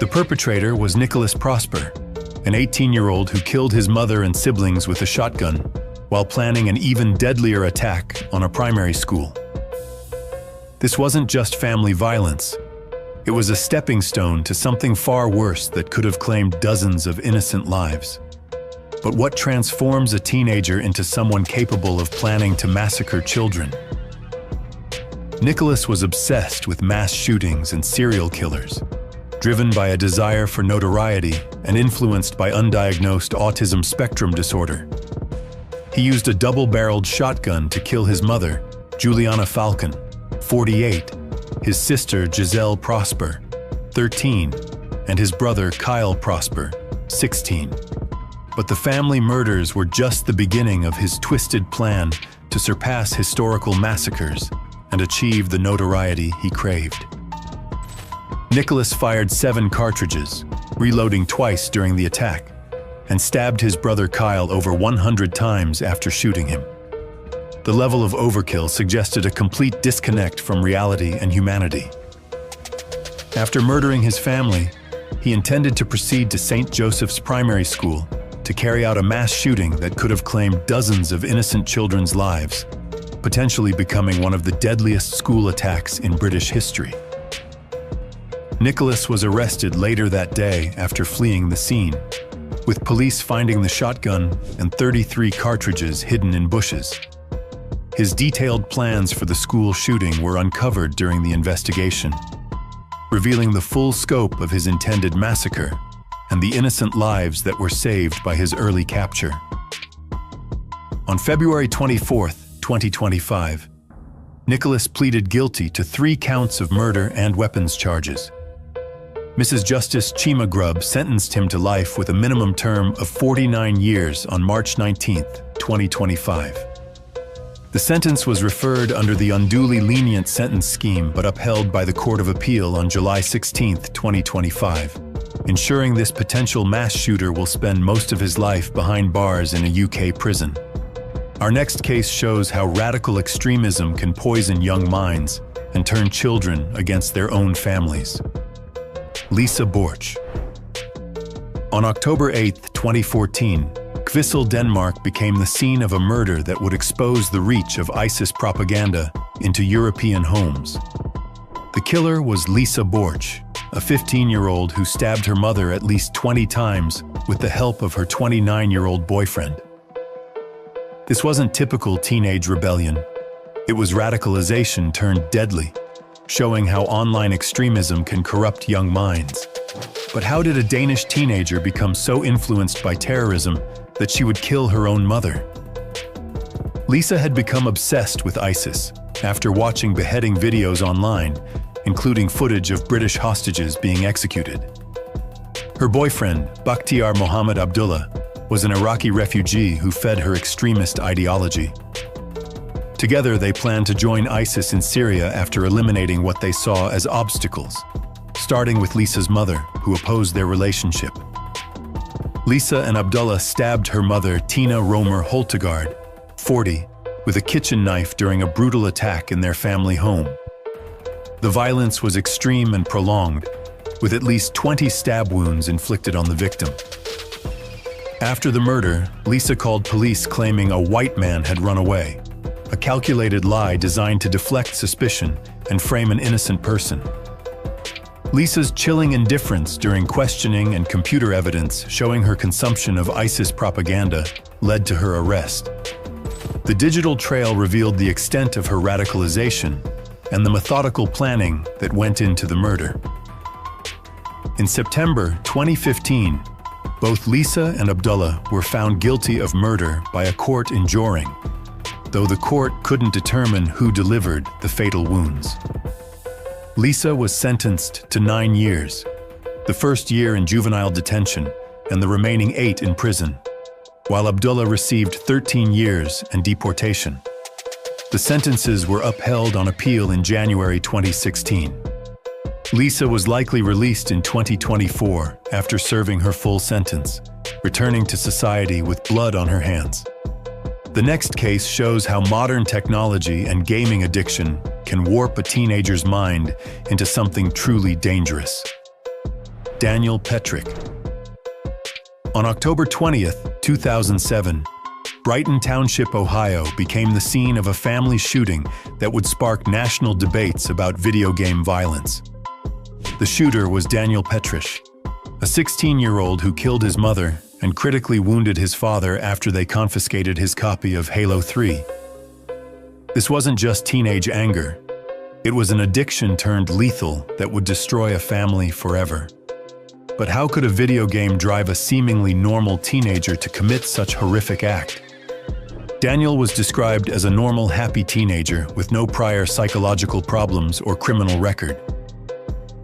Speaker 1: The perpetrator was Nicholas Prosper, an 18-year-old who killed his mother and siblings with a shotgun while planning an even deadlier attack on a primary school. This wasn't just family violence. It was a stepping stone to something far worse that could have claimed dozens of innocent lives. But what transforms a teenager into someone capable of planning to massacre children? Nicholas was obsessed with mass shootings and serial killers, driven by a desire for notoriety and influenced by undiagnosed autism spectrum disorder. He used a double-barreled shotgun to kill his mother, Juliana Falcon, 48, his sister Giselle Prosper, 13, and his brother Kyle Prosper, 16. But the family murders were just the beginning of his twisted plan to surpass historical massacres and achieve the notoriety he craved. Nicholas fired 7 cartridges, reloading twice during the attack, and stabbed his brother Kyle over 100 times after shooting him. The level of overkill suggested a complete disconnect from reality and humanity. After murdering his family, he intended to proceed to St. Joseph's Primary School to carry out a mass shooting that could have claimed dozens of innocent children's lives, potentially becoming one of the deadliest school attacks in British history. Nicholas was arrested later that day after fleeing the scene, with police finding the shotgun and 33 cartridges hidden in bushes. His detailed plans for the school shooting were uncovered during the investigation, revealing the full scope of his intended massacre and the innocent lives that were saved by his early capture. On February 24, 2025, Nicholas pleaded guilty to 3 counts of murder and weapons charges. Mrs. Justice Chima Grubb sentenced him to life with a minimum term of 49 years on March 19, 2025. The sentence was referred under the unduly lenient sentence scheme but upheld by the Court of Appeal on July 16, 2025, ensuring this potential mass shooter will spend most of his life behind bars in a UK prison. Our next case shows how radical extremism can poison young minds and turn children against their own families. Lisa Borch. On October 8, 2014, Kvissel, Denmark became the scene of a murder that would expose the reach of ISIS propaganda into European homes. The killer was Lisa Borch, a 15-year-old who stabbed her mother at least 20 times with the help of her 29-year-old boyfriend. This wasn't typical teenage rebellion. It was radicalization turned deadly, showing how online extremism can corrupt young minds. But how did a Danish teenager become so influenced by terrorism that she would kill her own mother? Lisa had become obsessed with ISIS after watching beheading videos online, including footage of British hostages being executed. Her boyfriend, Bakhtiar Mohammed Abdullah, was an Iraqi refugee who fed her extremist ideology. Together, they planned to join ISIS in Syria after eliminating what they saw as obstacles, starting with Lisa's mother, who opposed their relationship. Lisa and Abdullah stabbed her mother, Tina Romer Holtegard, 40, with a kitchen knife during a brutal attack in their family home. The violence was extreme and prolonged, with at least 20 stab wounds inflicted on the victim. After the murder, Lisa called police claiming a white man had run away, a calculated lie designed to deflect suspicion and frame an innocent person. Lisa's chilling indifference during questioning and computer evidence showing her consumption of ISIS propaganda led to her arrest. The digital trail revealed the extent of her radicalization and the methodical planning that went into the murder. In September 2015, both Lisa and Abdullah were found guilty of murder by a court in Joring, though the court couldn't determine who delivered the fatal wounds. Lisa was sentenced to 9 years, the first year in juvenile detention and the remaining 8 in prison, while Abdullah received 13 years and deportation. The sentences were upheld on appeal in January 2016. Lisa was likely released in 2024 after serving her full sentence, returning to society with blood on her hands. The next case shows how modern technology and gaming addiction can warp a teenager's mind into something truly dangerous. Daniel Petrick. On October 20th, 2007, Brighton Township, Ohio became the scene of a family shooting that would spark national debates about video game violence. The shooter was Daniel Petrick, a 16-year-old who killed his mother and critically wounded his father after they confiscated his copy of Halo 3. This wasn't just teenage anger. It was an addiction turned lethal that would destroy a family forever. But how could a video game drive a seemingly normal teenager to commit such horrific act? Daniel was described as a normal, happy teenager with no prior psychological problems or criminal record.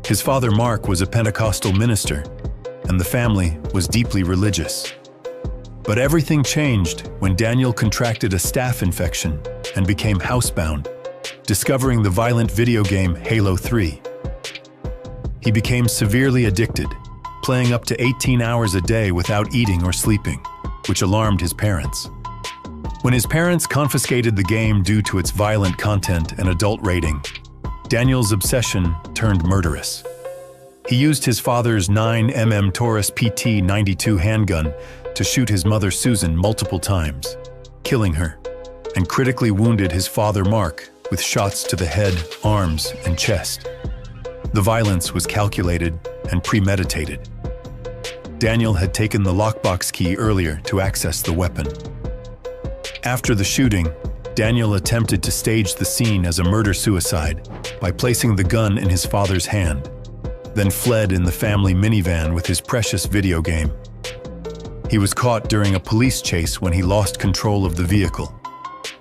Speaker 1: His father, Mark, was a Pentecostal minister, and the family was deeply religious. But everything changed when Daniel contracted a staph infection and became housebound, discovering the violent video game Halo 3. He became severely addicted, playing up to 18 hours a day without eating or sleeping, which alarmed his parents. When his parents confiscated the game due to its violent content and adult rating, Daniel's obsession turned murderous. He used his father's 9mm Taurus PT-92 handgun to shoot his mother Susan multiple times, killing her, and critically wounded his father Mark with shots to the head, arms, and chest. The violence was calculated and premeditated. Daniel had taken the lockbox key earlier to access the weapon. After the shooting, Daniel attempted to stage the scene as a murder-suicide by placing the gun in his father's hand, then fled in the family minivan with his precious video game. He was caught during a police chase when he lost control of the vehicle.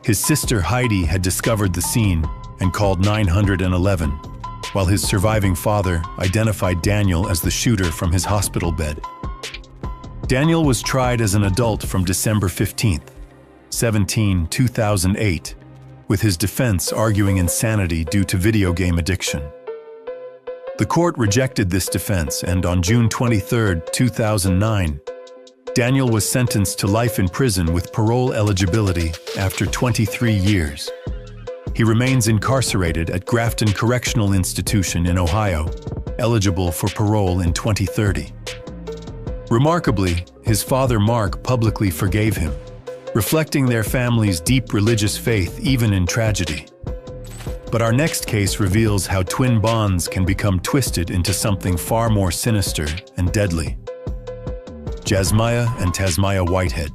Speaker 1: His sister Heidi had discovered the scene and called 911, while his surviving father identified Daniel as the shooter from his hospital bed. Daniel was tried as an adult from December 15th, 2008, with his defense arguing insanity due to video game addiction. The court rejected this defense, and on June 23, 2009, Daniel was sentenced to life in prison with parole eligibility after 23 years. He remains incarcerated at Grafton Correctional Institution in Ohio, eligible for parole in 2030. Remarkably, his father Mark publicly forgave him, reflecting their family's deep religious faith even in tragedy. But our next case reveals how twin bonds can become twisted into something far more sinister and deadly. Jasmiyah and Tasmiyah Whitehead.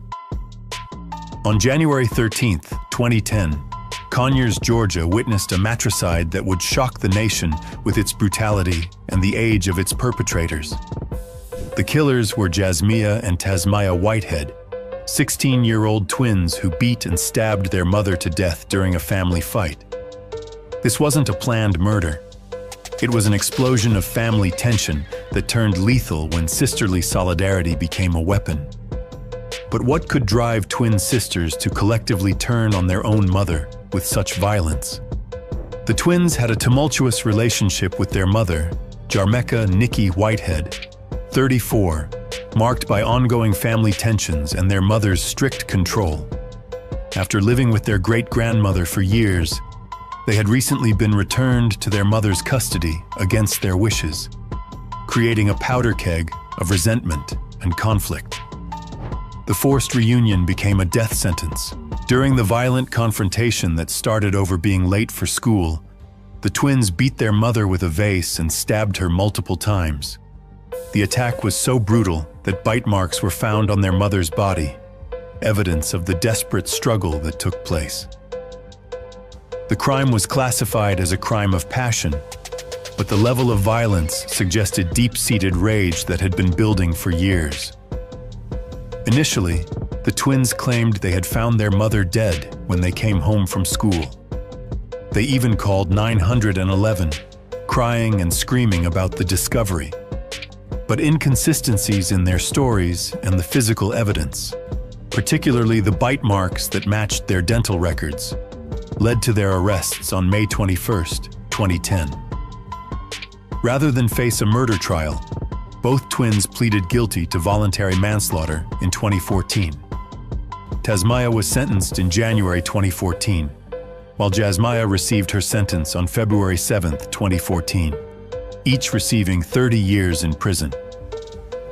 Speaker 1: On January 13, 2010, Conyers, Georgia witnessed a matricide that would shock the nation with its brutality and the age of its perpetrators. The killers were Jasmiyah and Tasmiyah Whitehead, 16-year-old twins who beat and stabbed their mother to death during a family fight. This wasn't a planned murder. It was an explosion of family tension that turned lethal when sisterly solidarity became a weapon. But what could drive twin sisters to collectively turn on their own mother with such violence? The twins had a tumultuous relationship with their mother, Jarmeka Nikki Whitehead, 34, marked by ongoing family tensions and their mother's strict control. After living with their great-grandmother for years, they had recently been returned to their mother's custody against their wishes, creating a powder keg of resentment and conflict. The forced reunion became a death sentence, During the violent confrontation that started over being late for school, the twins beat their mother with a vase and stabbed her multiple times. The attack was so brutal that bite marks were found on their mother's body, evidence of the desperate struggle that took place. The crime was classified as a crime of passion, but the level of violence suggested deep-seated rage that had been building for years. Initially, the twins claimed they had found their mother dead when they came home from school. They even called 911, crying and screaming about the discovery. But inconsistencies in their stories and the physical evidence, particularly the bite marks that matched their dental records, led to their arrests on May 21, 2010. Rather than face a murder trial, both twins pleaded guilty to voluntary manslaughter in 2014. Tasmaya was sentenced in January 2014, while Jasmaya received her sentence on February 7, 2014, each receiving 30 years in prison.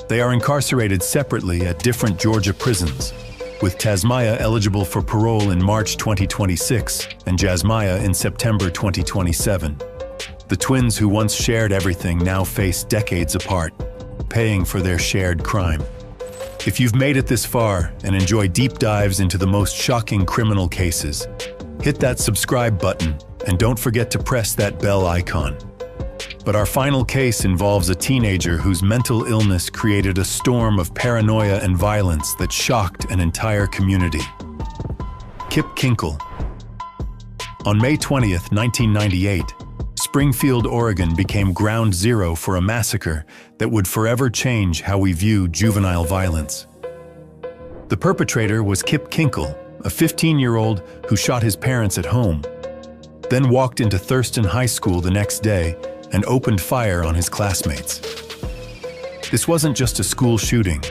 Speaker 1: They are incarcerated separately at different Georgia prisons, with Tasmaya eligible for parole in March 2026 and Jasmaya in September 2027. The twins who once shared everything now face decades apart, paying for their shared crime. If you've made it this far and enjoy deep dives into the most shocking criminal cases, hit that subscribe button and don't forget to press that bell icon. But our final case involves a teenager whose mental illness created a storm of paranoia and violence that shocked an entire community. Kip Kinkle. On May 20, 1998, Springfield, Oregon became ground zero for a massacre that would forever change how we view juvenile violence. The perpetrator was Kip Kinkle, a 15-year-old who shot his parents at home, then walked into Thurston High School the next day and opened fire on his classmates. This wasn't just a school shooting.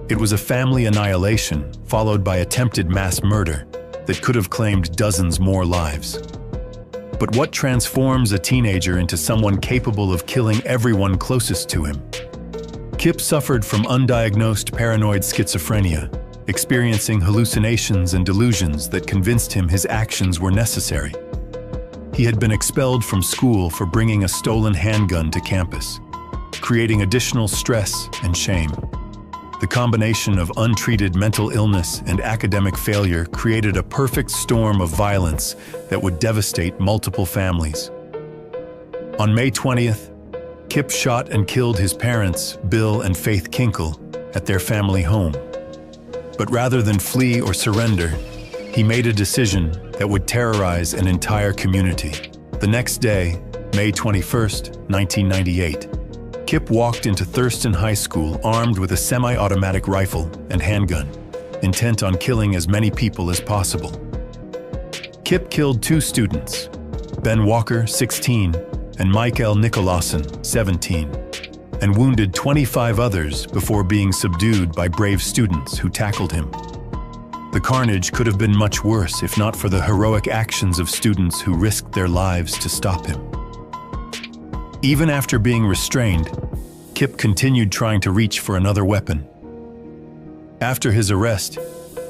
Speaker 1: It was a family annihilation followed by attempted mass murder that could have claimed dozens more lives. But what transforms a teenager into someone capable of killing everyone closest to him? Kip suffered from undiagnosed paranoid schizophrenia, experiencing hallucinations and delusions that convinced him his actions were necessary. He had been expelled from school for bringing a stolen handgun to campus, creating additional stress and shame. The combination of untreated mental illness and academic failure created a perfect storm of violence that would devastate multiple families. On May 20th, Kip shot and killed his parents, Bill and Faith Kinkle, at their family home. But rather than flee or surrender, he made a decision that would terrorize an entire community. The next day, May 21st, 1998, Kip walked into Thurston High School armed with a semi-automatic rifle and handgun, intent on killing as many people as possible. Kip killed 2 students, Ben Walker, 16, and Michael Nicholson, 17, and wounded 25 others before being subdued by brave students who tackled him. The carnage could have been much worse if not for the heroic actions of students who risked their lives to stop him. Even after being restrained, Kip continued trying to reach for another weapon. After his arrest,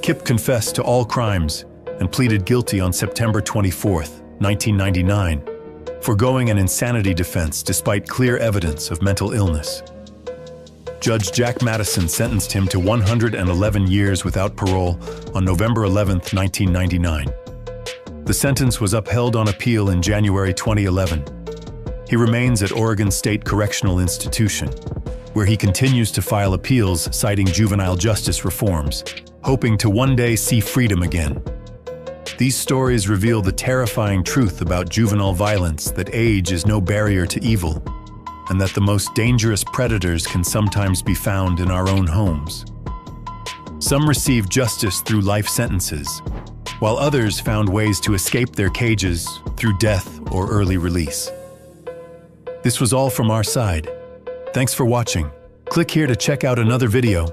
Speaker 1: Kip confessed to all crimes and pleaded guilty on September 24, 1999, foregoing an insanity defense despite clear evidence of mental illness. Judge Jack Madison sentenced him to 111 years without parole on November 11, 1999. The sentence was upheld on appeal in January 2011. He remains at Oregon State Correctional Institution, where he continues to file appeals citing juvenile justice reforms, hoping to one day see freedom again. These stories reveal the terrifying truth about juvenile violence, that age is no barrier to evil, and that the most dangerous predators can sometimes be found in our own homes. Some receive justice through life sentences, while others found ways to escape their cages through death or early release. This was all from our side. Thanks for watching. Click here to check out another video